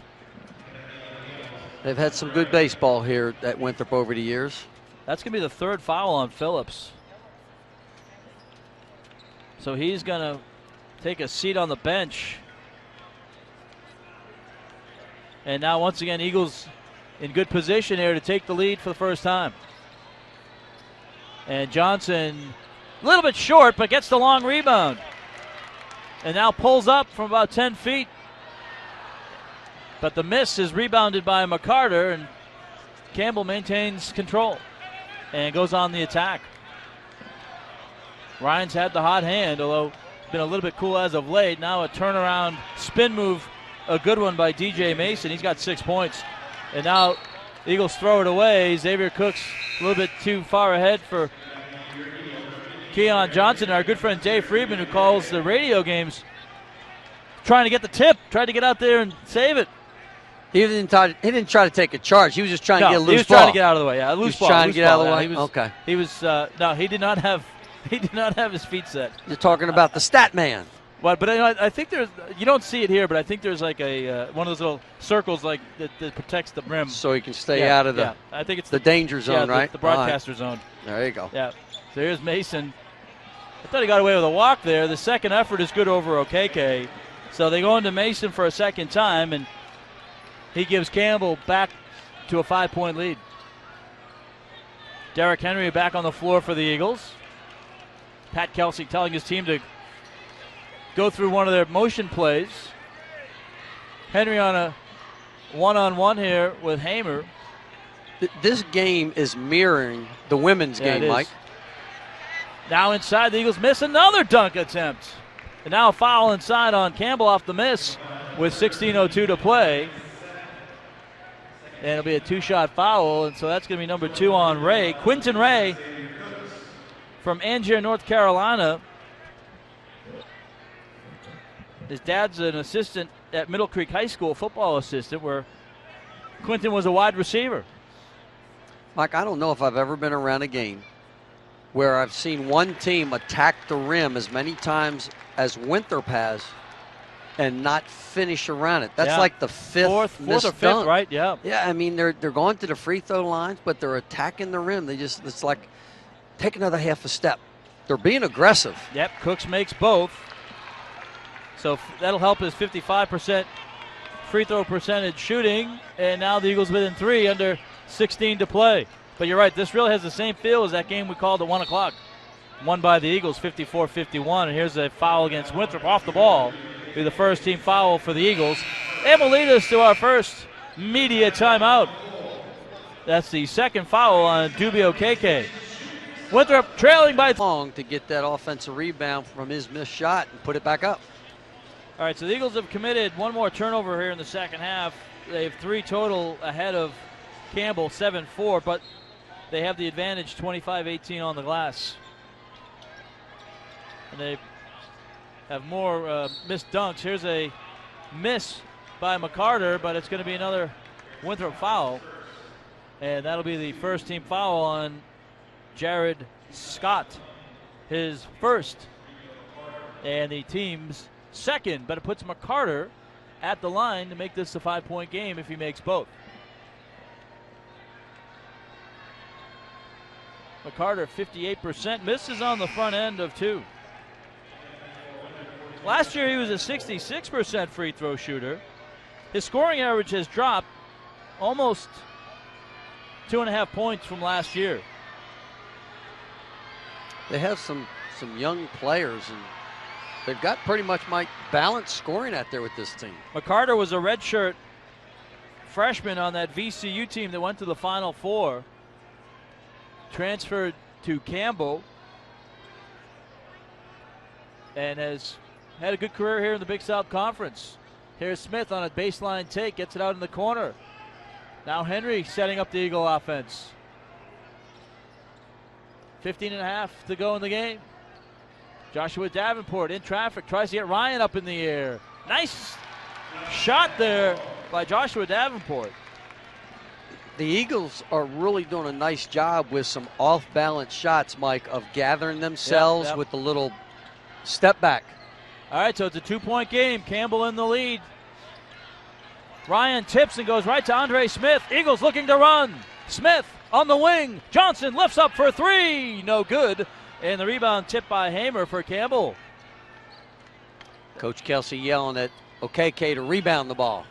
They've had some good baseball here at Winthrop over the years. That's going to be the third foul on Phillips. So he's going to take a seat on the bench. And now once again, Eagles in good position here to take the lead for the first time. And Johnson, a little bit short, but gets the long rebound. And now pulls up from about 10 feet. But the miss is rebounded by McCarter, and Campbell maintains control and goes on the attack. Ryan's had the hot hand, although been a little bit cool as of late. Now a turnaround spin move, a good one by DJ Mason. He's got 6 points. And now Eagles throw it away. Xavier Cook's a little bit too far ahead for Keon Johnson. Our good friend Dave Friedman, who calls the radio games, trying to get the tip, tried to get out there and save it. He didn't try to take a charge. He was just trying to get a loose ball. He was trying to get out of the way. Yeah, loose ball. Trying to get out of the way. Okay. He was no. He did not have. He did not have his feet set. You're talking about the stat man. But I think there's. You don't see it here, but I think there's like a one of those little circles like that protects the rim, so he can stay out of the. Yeah. I think it's the danger zone, right? The broadcaster zone. There you go. Yeah. So here's Mason. I thought he got away with a walk there. The second effort is good over Okeke. So they go into Mason for a second time, and he gives Campbell back to a 5-point lead. Derrick Henry back on the floor for the Eagles. Pat Kelsey telling his team to go through one of their motion plays. Henry on a one-on-one here with Hamer. This game is mirroring the women's game, Mike. Now inside, the Eagles miss another dunk attempt. And now a foul inside on Campbell off the miss with 16:02 to play. And it'll be a two-shot foul, and so that's going to be number 2 on Ray. Quinton Ray from Angier, North Carolina. His dad's an assistant at Middle Creek High School, football assistant, where Quinton was a wide receiver. Mike, I don't know if I've ever been around a game where I've seen one team attack the rim as many times as Winthrop has and not finish around it. That's like the fourth or fifth, dunk. Right? Yeah. Yeah, I mean, they're going to the free throw lines, but they're attacking the rim. It's like take another half a step. They're being aggressive. Yep, Cooks makes both. So that'll help his 55% free throw percentage shooting. And now the Eagles within 3 under 16 to play. But you're right, this really has the same feel as that game we called at 1 o'clock. Won by the Eagles 54-51. And here's a foul against Winthrop off the ball. Be the first team foul for the Eagles. And will lead us to our first media timeout. That's the second foul on Dubio KK. Winthrop trailing by long to get that offensive rebound from his missed shot and put it back up. All right, so the Eagles have committed one more turnover here in the second half. They have 3 total ahead of Campbell, 7-4, but they have the advantage 25-18 on the glass. And they have more missed dunks. Here's a miss by McCarter, but it's going to be another Winthrop foul. And that'll be the first team foul on Jared Scott, his first. And the team's second, but it puts McCarter at the line to make this a 5-point game if he makes both. McCarter 58%, misses on the front end of 2. Last year he was a 66% free throw shooter. His scoring average has dropped almost 2.5 points from last year. They have some young players, and they've got pretty much balanced scoring out there with this team. McCarter was a redshirt freshman on that VCU team that went to the Final Four. Transferred to Campbell and has had a good career here in the Big South Conference. Here's Smith on a baseline take, gets it out in the corner. Now Henry setting up the Eagle offense. 15.5 to go in the game. Joshua Davenport in traffic, tries to get Ryan up in the air. Nice shot there by Joshua Davenport. The Eagles are really doing a nice job with some off-balance shots, Mike, of gathering themselves with the little step back. All right, so it's a 2-point game. Campbell in the lead. Ryan tips and goes right to Andre Smith. Eagles looking to run. Smith on the wing. Johnson lifts up for three. No good. And the rebound tipped by Hamer for Campbell. Coach Kelsey yelling at OKK to rebound the ball.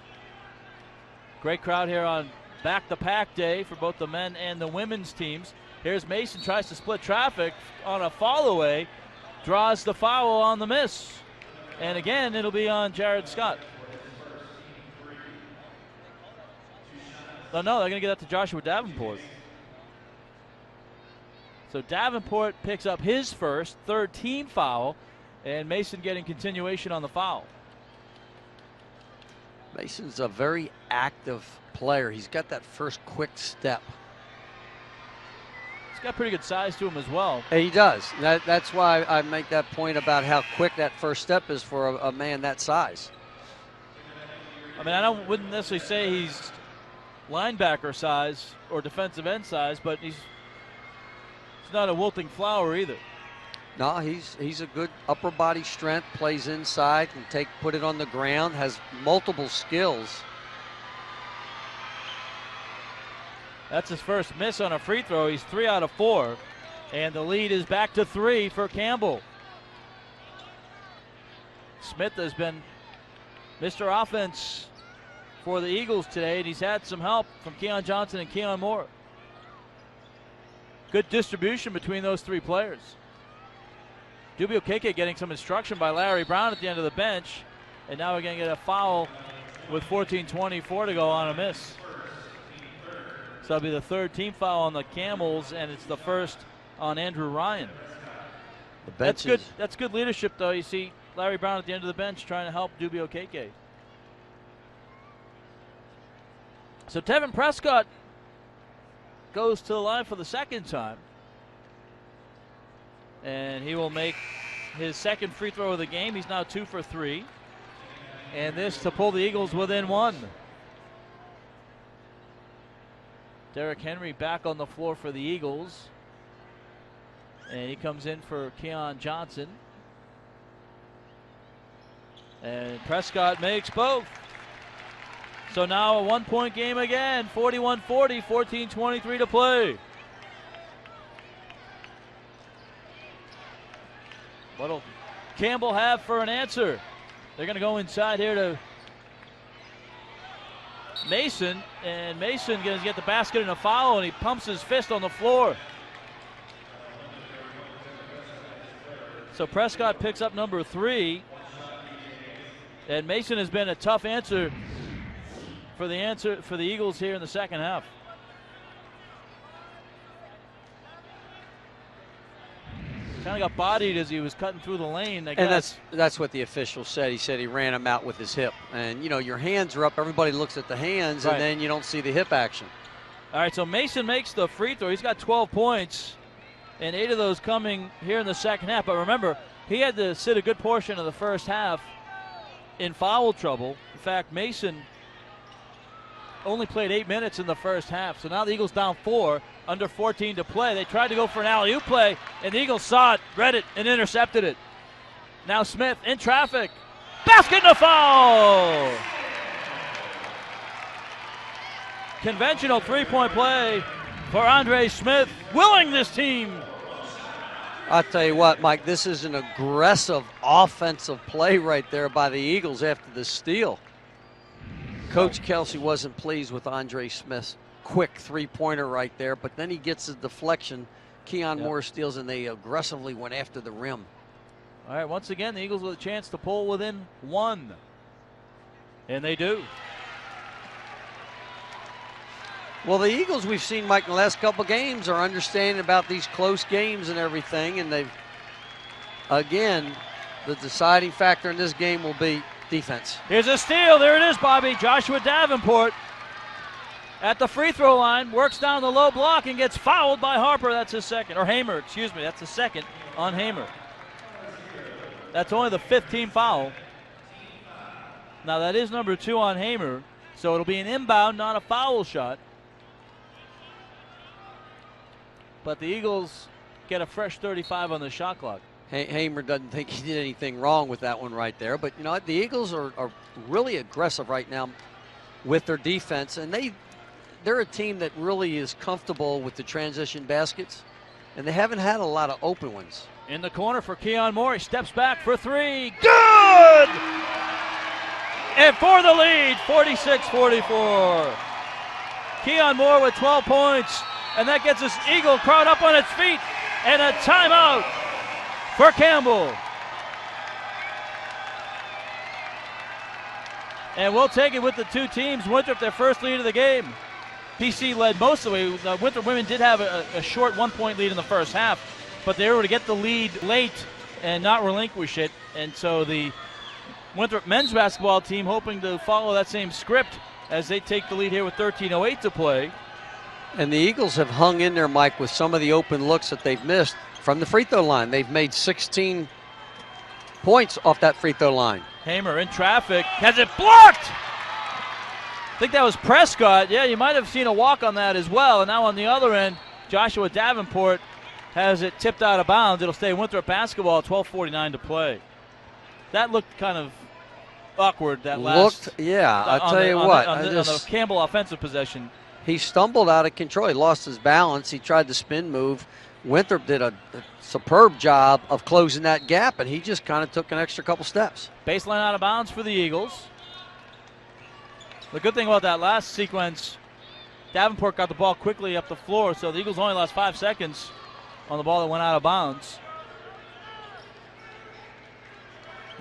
Great crowd here on Back to Pack Day for both the men and the women's teams. Here's Mason, tries to split traffic on a fall away. Draws the foul on the miss. And again, it'll be on Jared Scott. Oh, no, they're going to get that to Joshua Davenport. So Davenport picks up his first, third team foul, and Mason getting continuation on the foul. Mason's a very active player. He's got that first quick step. He's got pretty good size to him as well. He does. That's why I make that point about how quick that first step is for a man that size. I mean, wouldn't necessarily say he's linebacker size or defensive end size, but he's not a wilting flower either. No, he's a good upper body strength, plays inside, can put it on the ground, has multiple skills. That's his first miss on a free throw. He's 3 out of 4, and the lead is back to 3 for Campbell. Smith has been Mr. Offense for the Eagles today, and he's had some help from Keon Johnson and Keon Moore. Good distribution between those three players. Dubio Keke getting some instruction by Larry Brown at the end of the bench, and now we're going to get a foul with 14:24 to go on a miss. So that'll be the third team foul on the Camels, and it's the first on Andrew Ryan. That's good. That's good leadership, though. You see Larry Brown at the end of the bench trying to help Dubio Keke. So Tevin Prescott goes to the line for the second time. And he will make his second free throw of the game. He's now 2 for 3. And this to pull the Eagles within 1. Derrick Henry back on the floor for the Eagles. And he comes in for Keon Johnson. And Prescott makes both. So now a 1-point game again. 41-40, 14:23 to play. What'll Campbell have for an answer? They're going to go inside here to Mason, and Mason going to get the basket and a foul, and he pumps his fist on the floor. So Prescott picks up number 3, and Mason has been a tough answer for the Eagles here in the second half. Kind of got bodied as he was cutting through the lane. And that's what the official said. He said he ran him out with his hip. And, you know, your hands are up. Everybody looks at the hands, right, and then you don't see the hip action. All right, so Mason makes the free throw. He's got 12 points, and 8 of those coming here in the second half. But remember, he had to sit a good portion of the first half in foul trouble. In fact, Mason only played 8 minutes in the first half. So now the Eagles down 4, under 14 to play. They tried to go for an alley-oop play, and the Eagles saw it, read it, and intercepted it. Now Smith in traffic. Basket and a foul! Conventional three-point play for Andre Smith, willing this team. I'll tell you what, Mike, this is an aggressive offensive play right there by the Eagles after the steal. Coach Kelsey wasn't pleased with Andre Smith's quick three-pointer right there, but then he gets the deflection. Keon Moore steals, and they aggressively went after the rim. All right, once again, the Eagles with a chance to pull within 1. And they do. Well, the Eagles we've seen, Mike, in the last couple games are understanding about these close games and everything, and they've, again, the deciding factor in this game will be defense. Here's a steal. There it is, Bobby. Joshua Davenport at the free throw line, works down the low block and gets fouled by Harper. That's his second, or Hamer, excuse me. That's the second on Hamer. That's only the 5th team foul. Now that is number 2 on Hamer, so it'll be an inbound, not a foul shot. But the Eagles get a fresh 35 on the shot clock. Hamer doesn't think he did anything wrong with that one right there. But, you know, the Eagles are really aggressive right now. with their defense, and they're a team that really is comfortable with the transition baskets, and they haven't had a lot of open ones. In the corner for Keon Moore. He steps back for three. Good! And for the lead, 46-44. Keon Moore with 12 points, and that gets this Eagle crowd up on its feet, and a timeout for Campbell. And we'll take it with the two teams. Winthrop, their first lead of the game. PC led most of the way. The Winthrop women did have a short 1-point lead in the first half, but they were able to get the lead late and not relinquish it. And so the Winthrop men's basketball team hoping to follow that same script as they take the lead here with 13:08 to play. And the Eagles have hung in there, Mike, with some of the open looks that they've missed from the free throw line. They've made 16 points off that free throw line. Hamer in traffic, has it blocked! I think that was Prescott. Yeah, you might have seen a walk on that as well. And now on the other end, Joshua Davenport has it tipped out of bounds. It'll stay Winthrop basketball, 12:49 to play. That looked kind of awkward, that last. I'll tell you what. On the Campbell offensive possession. He stumbled out of control. He lost his balance. He tried the spin move. Winthrop did a superb job of closing that gap, and he just kind of took an extra couple steps. Baseline out of bounds for the Eagles. The good thing about that last sequence, Davenport got the ball quickly up the floor, so the Eagles only lost 5 seconds on the ball that went out of bounds.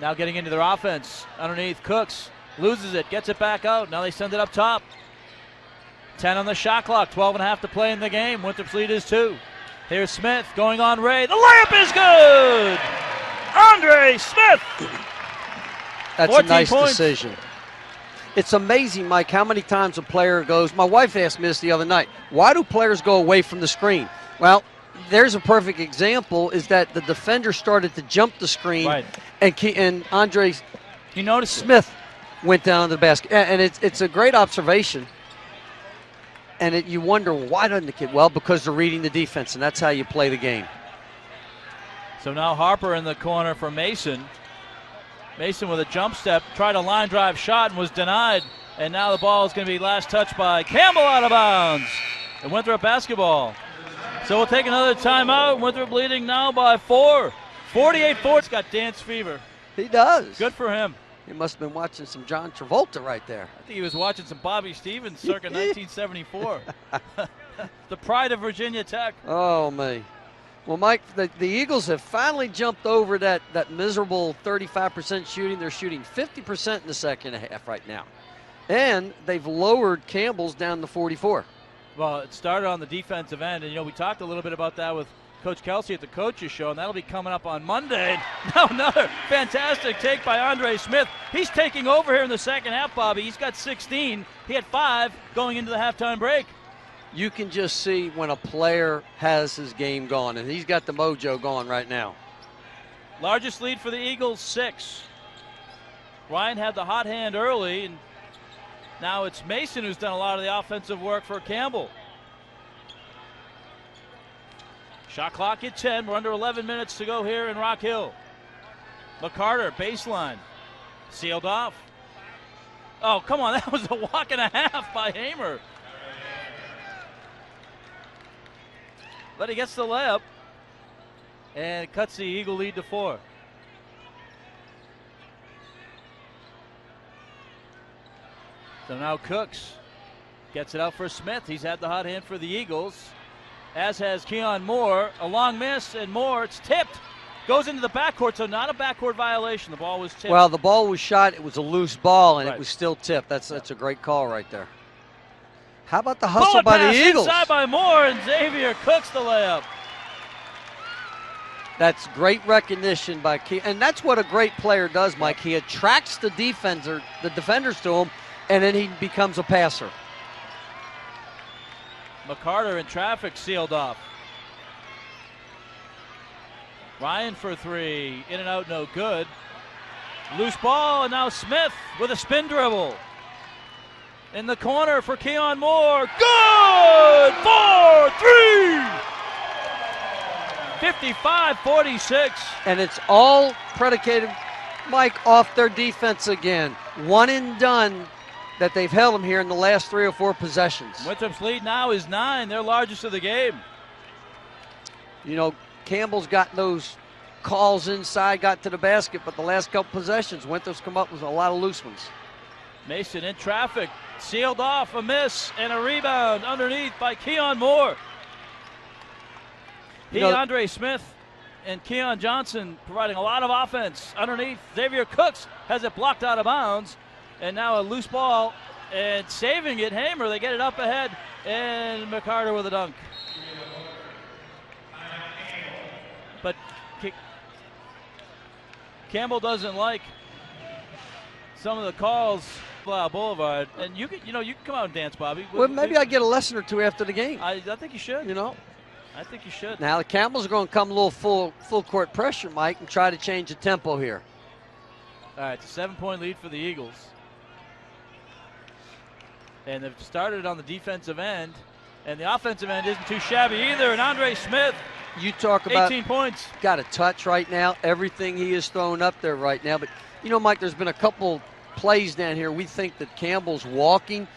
Now getting into their offense. Underneath, Cooks loses it, gets it back out. Now they send it up top. 10 on the shot clock, 12.5 to play in the game. Winthrop's lead is 2. Here's Smith going on Ray. The layup is good! Andre Smith! That's a nice decision. It's amazing, Mike, how many times a player goes. My wife asked me this the other night. Why do players go away from the screen? Well, there's a perfect example, is that the defender started to jump the screen, right, and Andre Smith went down to the basket. And it's a great observation. And you wonder, why doesn't the kid? Well, because they're reading the defense, and that's how you play the game. So now Harper in the corner for Mason. Mason with a jump step, tried a line drive shot and was denied. And now the ball is going to be last touched by Campbell out of bounds. And Winthrop basketball. So we'll take another timeout. Winthrop leading now by 4. 48-4. He's got dance fever. He does. Good for him. He must have been watching some John Travolta right there. I think he was watching some Bobby Stevens circa 1974. The pride of Virginia Tech. Oh, man. Well, Mike, the Eagles have finally jumped over that miserable 35% shooting. They're shooting 50% in the second half right now. And they've lowered Campbell's down to 44. Well, it started on the defensive end, and, we talked a little bit about that with Coach Kelsey at the Coaches Show, and that'll be coming up on Monday. Now another fantastic take by Andre Smith. He's taking over here in the second half, Bobby. He's got 16. He had 5 going into the halftime break. You can just see when a player has his game gone, and he's got the mojo going right now. Largest lead for the Eagles, 6. Ryan had the hot hand early, and now it's Mason who's done a lot of the offensive work for Campbell. Shot clock at 10. We're under 11 minutes to go here in Rock Hill. McCarter, baseline. Sealed off. Oh, come on. That was a walk and a half by Hamer. But he gets the layup. And it cuts the Eagle lead to 4. So now Cooks gets it out for Smith. He's had the hot hand for the Eagles, as has Keon Moore. A long miss, and Moore, it's tipped. Goes into the backcourt, so not a backcourt violation. The ball was tipped. Well, the ball was shot. It was a loose ball, and right, it was still tipped. That's a great call right there. How about the hustle by the Eagles? Inside by Moore, and Xavier Cooks the layup. That's great recognition by Keon. And that's what a great player does, Mike. He attracts the defenders to him, and then he becomes a passer. McCarter in traffic, sealed off. Ryan for 3, in and out, no good. Loose ball, and now Smith with a spin dribble. In the corner for Keon Moore, good! 4-3! 55-46. And it's all predicated, Mike, off their defense again. One and done that they've held them here in the last 3 or 4 possessions. Winthrop's lead now is 9, their largest of the game. You know, Campbell's got those calls inside, got to the basket, but the last couple possessions, Winthrop's come up with a lot of loose ones. Mason in traffic, sealed off, a miss, and a rebound underneath by Keon Moore. Andre Smith and Keon Johnson providing a lot of offense underneath. Xavier Cooks has it blocked out of bounds, and now a loose ball, and saving it, Hamer. They get it up ahead, and McCarter with a dunk. But Campbell doesn't like some of the calls. Boulevard, and you can come out and dance, Bobby. Well, maybe I get a lesson or two after the game. I think you should. I think you should. Now the Campbell's going to come a little full court pressure, Mike, and try to change the tempo here. All right, it's a 7-point lead for the Eagles, and they've started on the defensive end, and the offensive end isn't too shabby either. And Andre Smith, you talk about 18 points. Got a touch right now. Everything he is throwing up there right now, but Mike, there's been a couple plays down here. We think that Campbell's walking,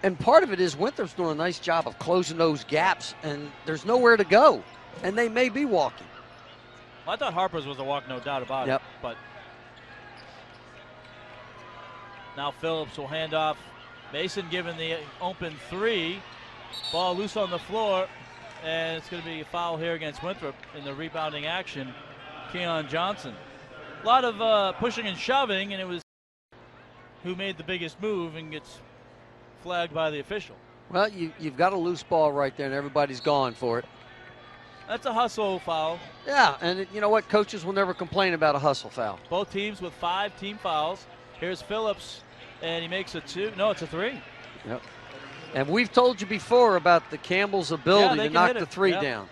and part of it is Winthrop's doing a nice job of closing those gaps, and there's nowhere to go, and they may be walking. Well, I thought Harper's was a walk, no doubt about it. But now Phillips will hand off. Mason given the open 3. Ball loose on the floor, and it's going to be a foul here against Winthrop in the rebounding action. Keon Johnson. A lot of pushing and shoving, and it was who made the biggest move and gets flagged by the official. Well, you've got a loose ball right there, and everybody's gone for it. That's a hustle foul. Yeah, and you know what? Coaches will never complain about a hustle foul. Both teams with 5 team fouls. Here's Phillips, and he makes a 2. No, it's a 3. Yep. And we've told you before about the Campbell's ability to knock the 3 down.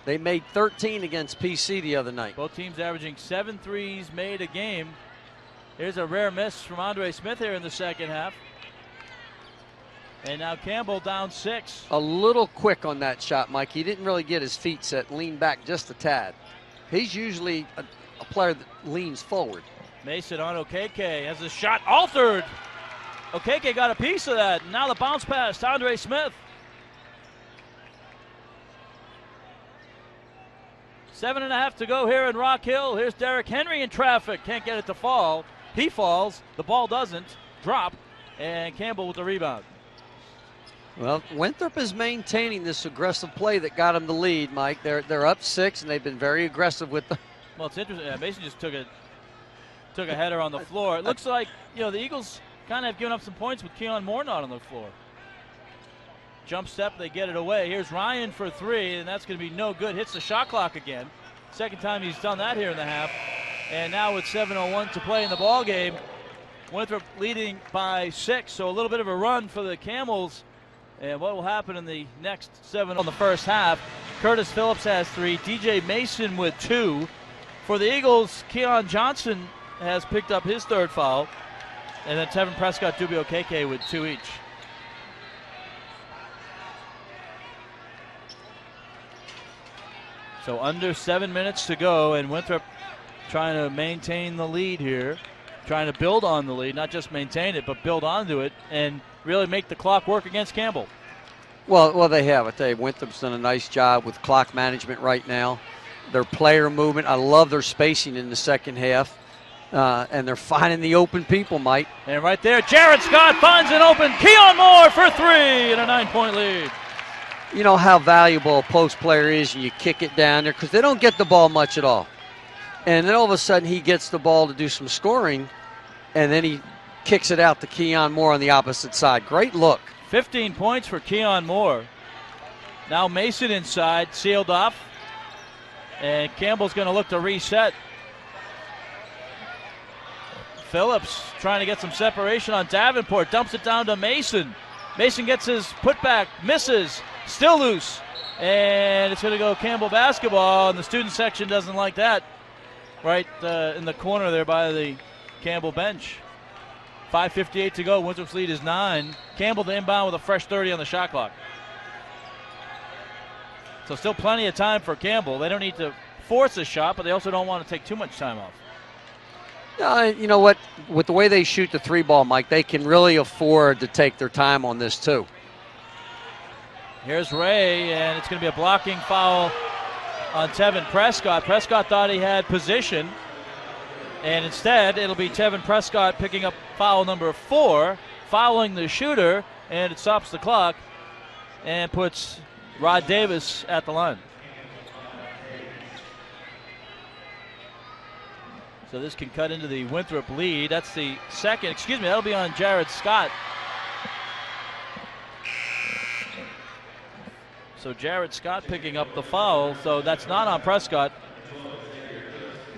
They made 13 against PC the other night. Both teams averaging 7 threes made a game. Here's a rare miss from Andre Smith here in the second half. And now Campbell down 6. A little quick on that shot, Mike. He didn't really get his feet set, lean back just a tad. He's usually a player that leans forward. Mason on Okeke has a shot altered. Okeke got a piece of that. Now the bounce pass to Andre Smith. 7.5 to go here in Rock Hill. Here's Derrick Henry in traffic. Can't get it to fall. He falls. The ball doesn't drop. And Campbell with the rebound. Well, Winthrop is maintaining this aggressive play that got him the lead, Mike. They're up 6, and they've been very aggressive with the. Well, it's interesting. Mason just took a header on the floor. It looks like the Eagles kind of have given up some points with Keon Moore not on the floor. Jump step, they get it away. Here's Ryan for 3, and that's going to be no good. Hits the shot clock again. Second time he's done that here in the half. And now with 7:01 to play in the ball game, Winthrop leading by 6. So a little bit of a run for the Camels. And what will happen in the next 7 on the first half? Curtis Phillips has 3. DJ Mason with 2. For the Eagles, Keon Johnson has picked up his 3rd foul. And then Tevin Prescott, Dubio Keke with 2 each. So under 7 minutes to go, and Winthrop trying to maintain the lead here. Trying to build on the lead, not just maintain it, but build onto it and really make the clock work against Campbell. Well, they have. I tell you, Winthrop's done a nice job with clock management right now. Their player movement, I love their spacing in the second half. And they're finding the open people, Mike. And right there, Jared Scott finds an open Keon Moore for 3 and a 9-point lead. You know how valuable a post player is, and you kick it down there because they don't get the ball much at all. And then all of a sudden he gets the ball to do some scoring, and then he kicks it out to Keon Moore on the opposite side. Great look. 15 points for Keon Moore. Now Mason inside, sealed off. And Campbell's going to look to reset. Phillips trying to get some separation on Davenport. Dumps it down to Mason. Mason gets his putback, misses, still loose. And it's going to go Campbell basketball, and the student section doesn't like that. Right in the corner there by the Campbell bench. 5:58 to go. Winthrop's lead is 9. Campbell to inbound with a fresh 30 on the shot clock. So still plenty of time for Campbell. They don't need to force a shot, but they also don't want to take too much time off. You know what? With the way they shoot the 3-ball, Mike, they can really afford to take their time on this too. Here's Ray, and it's going to be a blocking foul on Tevin Prescott. Prescott thought he had position, and instead it'll be Tevin Prescott picking up foul number 4, fouling the shooter, and it stops the clock and puts Rod Davis at the line. So this can cut into the Winthrop lead. That's the second, that'll be on Jared Scott. So Jared Scott picking up the foul, so that's not on Prescott.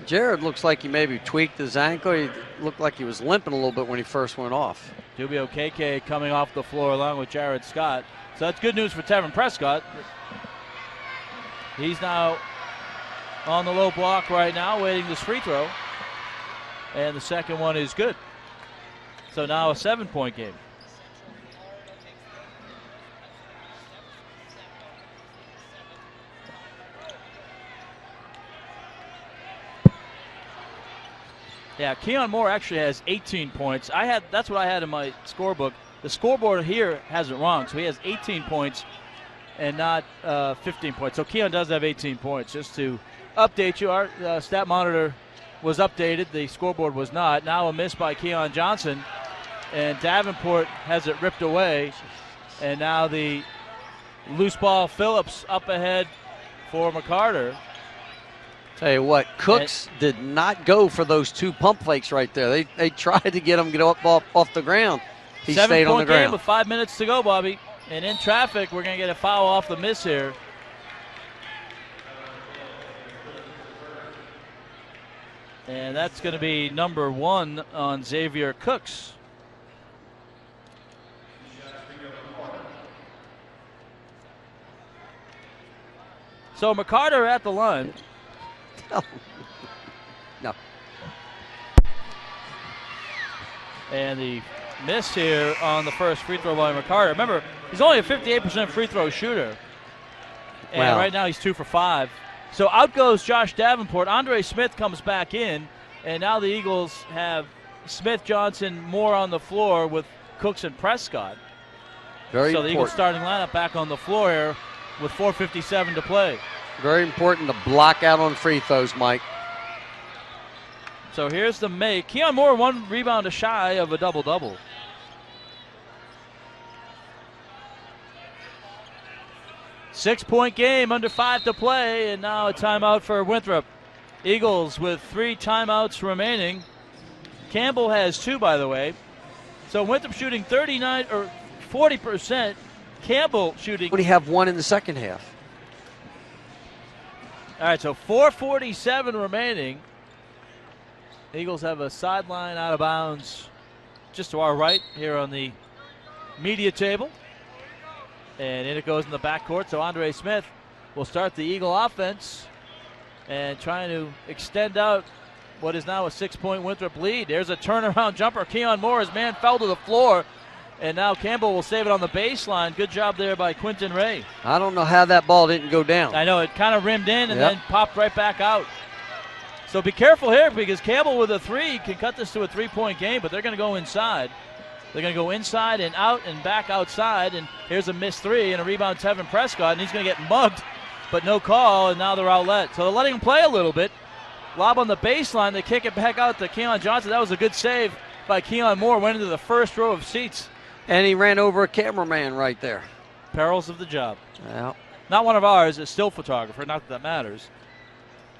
Jared looks like he maybe tweaked his ankle. He looked like he was limping a little bit when he first went off. Dubio KK coming off the floor along with Jared Scott. So that's good news for Tevin Prescott. He's now on the low block right now, waiting this free throw. And the second one is good. So now a 7-point game. Yeah, Keon Moore actually has 18 points. That's what I had in my scorebook. The scoreboard here has it wrong, so he has 18 points and not 15 points. So Keon does have 18 points. Just to update you, our stat monitor was updated. The scoreboard was not. Now a miss by Keon Johnson, and Davenport has it ripped away. And now the loose ball Phillips up ahead for McCarter. Tell you what, Cooks did not go for those 2 pump fakes right there. They tried to get him to get up off the ground. He stayed on the ground. 7-point game with 5 minutes to go, Bobby. And in traffic, we're going to get a foul off the miss here. And that's going to be number 1 on Xavier Cooks. So McCarter at the line. No. And the miss here on the first free throw by McCarter. Remember, he's only a 58% free throw shooter. And right now he's 2 for 5. So out goes Josh Davenport. Andre Smith comes back in. And now the Eagles have Smith, Johnson, Moore on the floor with Cooks and Prescott. Very so important. The Eagles starting lineup back on the floor here with 4:57 to play. Very important to block out on free throws, Mike. So here's the make. Keon Moore 1 rebound shy of a double-double. Six-point game, under 5 to play, and now a timeout for Winthrop. Eagles with 3 timeouts remaining. Campbell has 2, by the way. So Winthrop shooting 39 or 40%. Campbell shooting. Would he have 1 in the second half? All right, so 4:47 remaining. Eagles have a sideline out of bounds just to our right here on the media table. And in it goes in the backcourt. So Andre Smith will start the Eagle offense and trying to extend out what is now a 6-point Winthrop lead. There's a turnaround jumper. Keon Moore, his man fell to the floor. And now Campbell will save it on the baseline. Good job there by Quinton Ray. I don't know how that ball didn't go down. I know, it kind of rimmed in and then popped right back out. So be careful here because Campbell with a 3 can cut this to a 3-point game, but they're going to go inside. They're going to go inside and out and back outside. And here's a missed 3 and a rebound Tevin Prescott, and he's going to get mugged, but no call, and now they're outlet. So they're letting him play a little bit. Lob on the baseline. They kick it back out to Keon Johnson. That was a good save by Keon Moore. Went into the first row of seats. And he ran over a cameraman right there. Perils of the job. Yeah. Not one of ours, a still photographer. Not that that matters.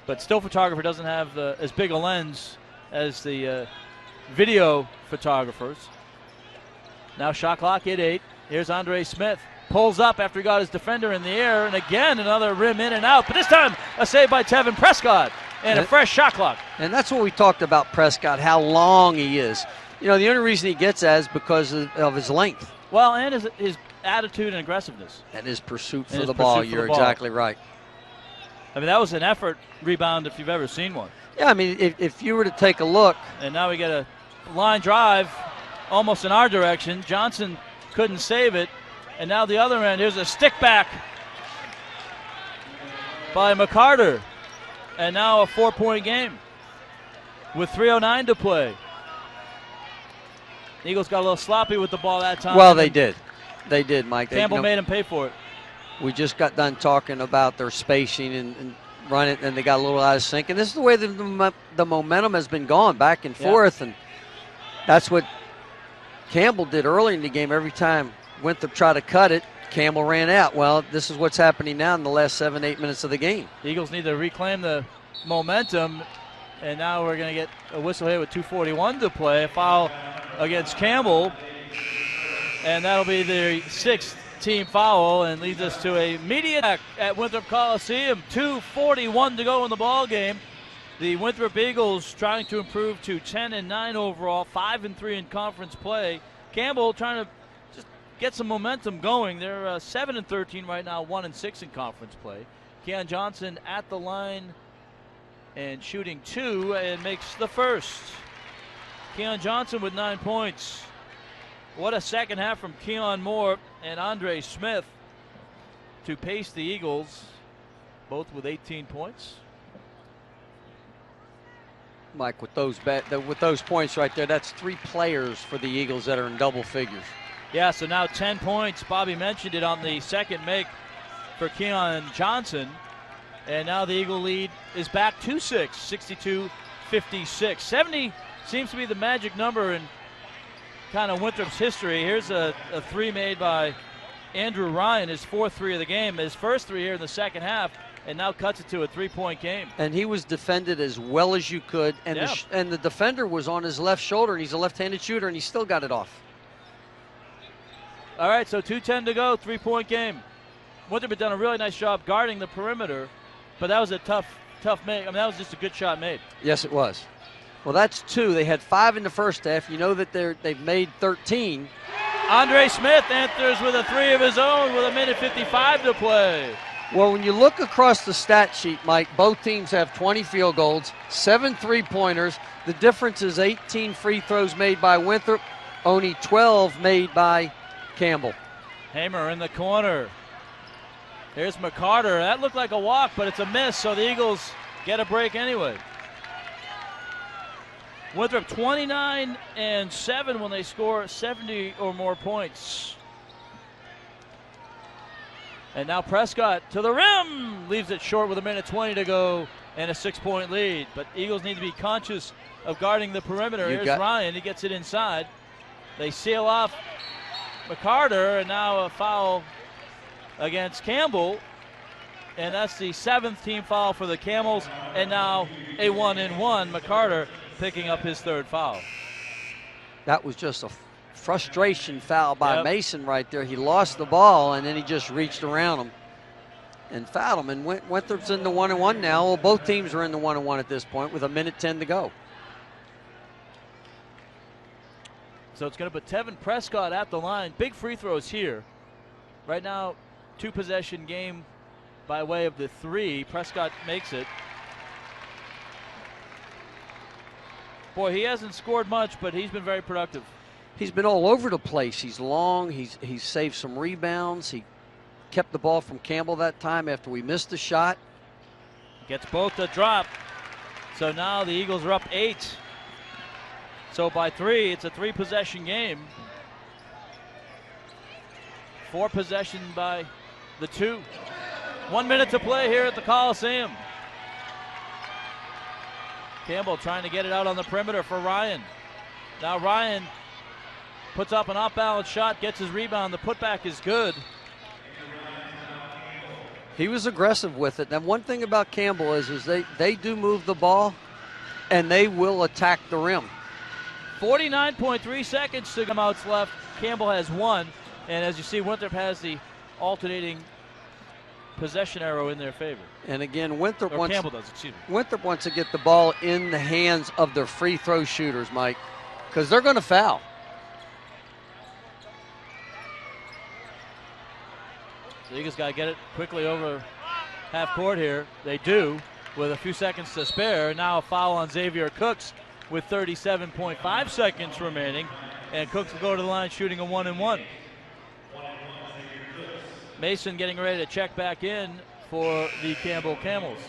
But still photographer doesn't have as big a lens as the video photographers. Now shot clock at 8. Here's Andre Smith. Pulls up after he got his defender in the air. And again, another rim in and out. But this time, a save by Tevin Prescott. And a fresh shot clock. And that's what we talked about Prescott, how long he is. You know, the only reason he gets that is because of his length. Well, and his attitude and aggressiveness. And his pursuit for the ball. You're exactly right. I mean, that was an effort rebound if you've ever seen one. Yeah, I mean, if you were to take a look. And now we get a line drive almost in our direction. Johnson couldn't save it. And now the other end, here's a stick back by McCarter. And now a 4-point game. with 3:09 to play. The Eagles got a little sloppy with the ball that time. Well, they did. They did, Mike. Campbell made him pay for it. We just got done talking about their spacing and run it, and they got a little out of sync. And this is the way the momentum has been going back and forth, and that's what Campbell did early in the game. Every time Winthrop tried to cut it, Campbell ran out. Well, this is what's happening now in the last 7-8 minutes of the game. The Eagles need to reclaim the momentum, and now we're going to get a whistle here with 2:41 to play. A foul against Campbell, and that'll be the 6th team foul, and leads us to a immediate attack at Winthrop Coliseum. 2:41 to go in the ball game. The Winthrop Eagles trying to improve to 10-9 overall, 5-3 in conference play. Campbell trying to just get some momentum going. They're 7-13 right now, 1-6 in conference play. Keon Johnson at the line and shooting 2 and makes the first. Keon Johnson with 9 points. What a second half from Keon Moore and Andre Smith to pace the Eagles, both with 18 points. Mike, with those points right there, that's 3 players for the Eagles that are in double figures. Yeah, so now 10 points. Bobby mentioned it on the second make for Keon Johnson. And now the Eagle lead is back to 6, 62-56. 70 seems to be the magic number in kind of Winthrop's history. Here's a 3 made by Andrew Ryan, his 4th 3 of the game, his first 3 here in the second half, and now cuts it to a 3-point game. And he was defended as well as you could, and the defender was on his left shoulder, and he's a left-handed shooter, and he still got it off. All right, so 2:10 to go, 3-point game. Winthrop had done a really nice job guarding the perimeter, but that was a tough make. I mean, that was just a good shot made. Yes, it was. Well, that's 2. They had 5 in the first half. You know that they've made 13. Andre Smith answers with a 3 of his own with 1:55 to play. Well, when you look across the stat sheet, Mike, both teams have 20 field goals, 7 3-pointers. The difference is 18 free throws made by Winthrop, only 12 made by Campbell. Hamer in the corner. Here's McCarter. That looked like a walk, but it's a miss, so the Eagles get a break anyway. Winthrop 29-7 when they score 70 or more points. And now Prescott to the rim. Leaves it short with 1:20 to go and a 6-point lead. But Eagles need to be conscious of guarding the perimeter. Here's Ryan. He gets it inside. They seal off McCarter, and now a foul against Campbell. And that's the 7th team foul for the Camels. And now a 1-and-1. McCarter picking up his 3rd foul. That was just a frustration foul by Mason right there. He lost the ball, and then he just reached around him and fouled him. And Winthrop's in the 1-and-1 now. Well, both teams are in the 1-and-1 at this point with 1:10 to go. So it's going to put Tevin Prescott at the line. Big free throws here. Right now, 2-possession game by way of the 3. Prescott makes it. Boy, he hasn't scored much, but he's been very productive. He's been all over the place. He's long. He's saved some rebounds. He kept the ball from Campbell that time after we missed the shot. Gets both to drop. So now the Eagles are up 8. So by 3, it's a 3-possession game. 4 possession by the 2. 1 minute to play here at the Coliseum. Campbell trying to get it out on the perimeter for Ryan. Now Ryan puts up an off-balance shot, gets his rebound. The putback is good. He was aggressive with it. And one thing about Campbell is they do move the ball, and they will attack the rim. 49.3 seconds to come outs left. Campbell has 1. And as you see, Winthrop has the alternating possession arrow in their favor. And again, Winthrop wants to get the ball in the hands of their free throw shooters, Mike, because they're going to foul. The Eagles got to get it quickly over half court here. They do, with a few seconds to spare. Now a foul on Xavier Cooks with 37.5 seconds remaining. And Cooks will go to the line shooting a 1-and-1. Mason getting ready to check back in for the Campbell Camels.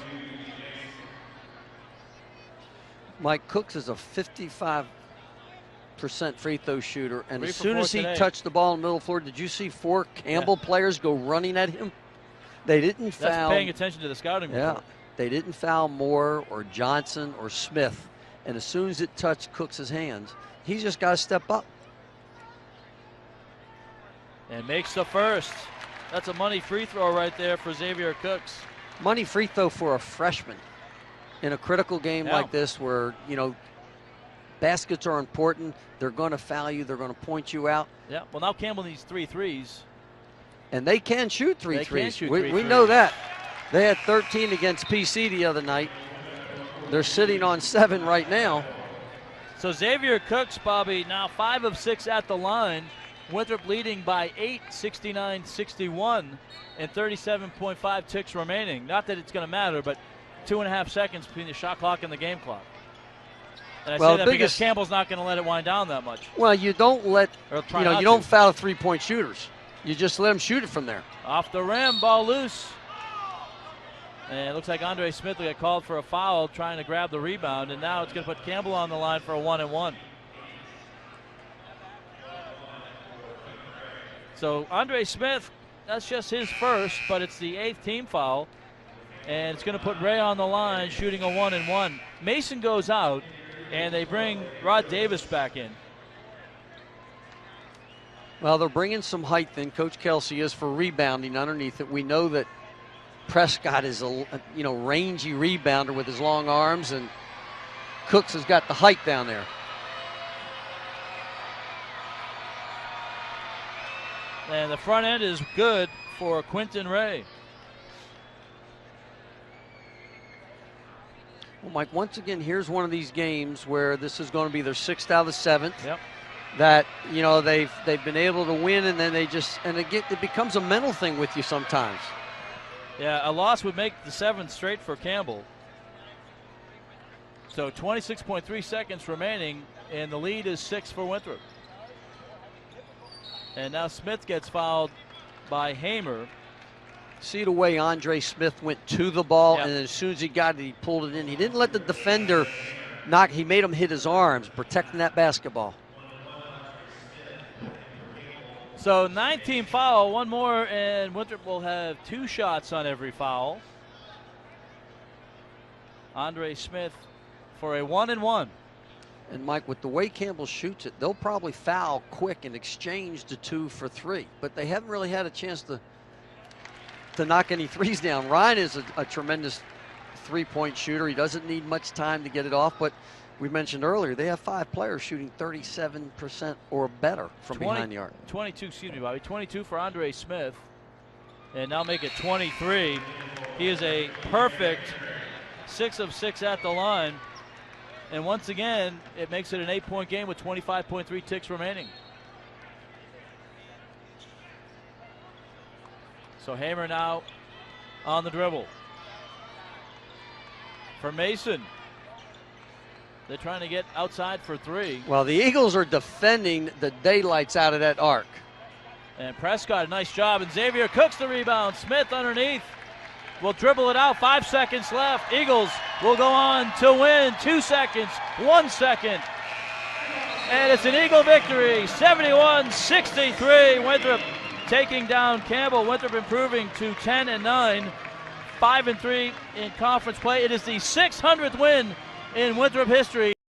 Mike Cooks is a 55% free throw shooter, and 3 as for soon 4 as he today. touched the ball in the middle of the floor, did you see 4 Campbell players go running at him? They didn't foul. That's paying attention to the scouting report. They didn't foul Moore or Johnson or Smith, and as soon as it touched Cooks' hands, he's just got to step up. And makes the first. That's a money free throw right there for Xavier Cooks. Money free throw for a freshman in a critical game like this where, you know, baskets are important. They're going to foul you. They're going to point you out. Yeah, well, now Campbell needs 3 threes. And they can shoot three They threes. can shoot we 3 we threes. know that. They had 13 against PC the other night. They're sitting on 7 right now. So Xavier Cooks, Bobby, now 5 of 6 at the line. Winthrop leading by 8, 69-61, and 37.5 ticks remaining. Not that it's going to matter, but 2.5 seconds between the shot clock and the game clock. And I say that because Campbell's not going to let it wind down that much. Well, you don't let, you don't foul three-point shooters. You just let them shoot it from there. Off the rim, ball loose. And it looks like Andre Smith got called for a foul trying to grab the rebound, and now it's going to put Campbell on the line for a 1-and-1. So Andre Smith, that's just his first, but it's the 8th team foul. And it's going to put Ray on the line shooting a 1-and-1. Mason goes out, and they bring Rod Davis back in. Well, they're bringing some height in. Coach Kelsey is for rebounding underneath it. We know that Prescott is a rangy rebounder with his long arms, and Cooks has got the height down there. And the front end is good for Quentin Ray. Well, Mike, once again, here's one of these games where this is going to be their 6th out of the 7th. Yep. That, they've been able to win, and then it becomes a mental thing with you sometimes. Yeah, a loss would make the 7th straight for Campbell. So 26.3 seconds remaining, and the lead is 6 for Winthrop. And now Smith gets fouled by Hamer. See the way Andre Smith went to the ball, and as soon as he got it, he pulled it in. He didn't let the defender knock. He made him hit his arms, protecting that basketball. So 9th team foul, one more, and Winthrop will have 2 shots on every foul. Andre Smith for a 1-and-1. And Mike, with the way Campbell shoots it, they'll probably foul quick and exchange the 2 for 3. But they haven't really had a chance to knock any threes down. Ryan is a tremendous three-point shooter. He doesn't need much time to get it off, but we mentioned earlier, they have 5 players shooting 37% or better from behind the arc. 22, excuse me, Bobby. 22 for Andre Smith. And now make it 23. He is a perfect 6 of 6 at the line. And once again, it makes it an 8-point game with 25.3 ticks remaining. So Hamer now on the dribble. For Mason. They're trying to get outside for 3. Well, the Eagles are defending the daylights out of that arc. And Prescott, a nice job. And Xavier Cooks the rebound. Smith underneath will dribble it out. 5 seconds left. Eagles will go on to win. 2 seconds, 1 second. And it's an Eagle victory, 71-63. Winthrop taking down Campbell. Winthrop improving to 10-9, 5-3 in conference play. It is the 600th win in Winthrop history.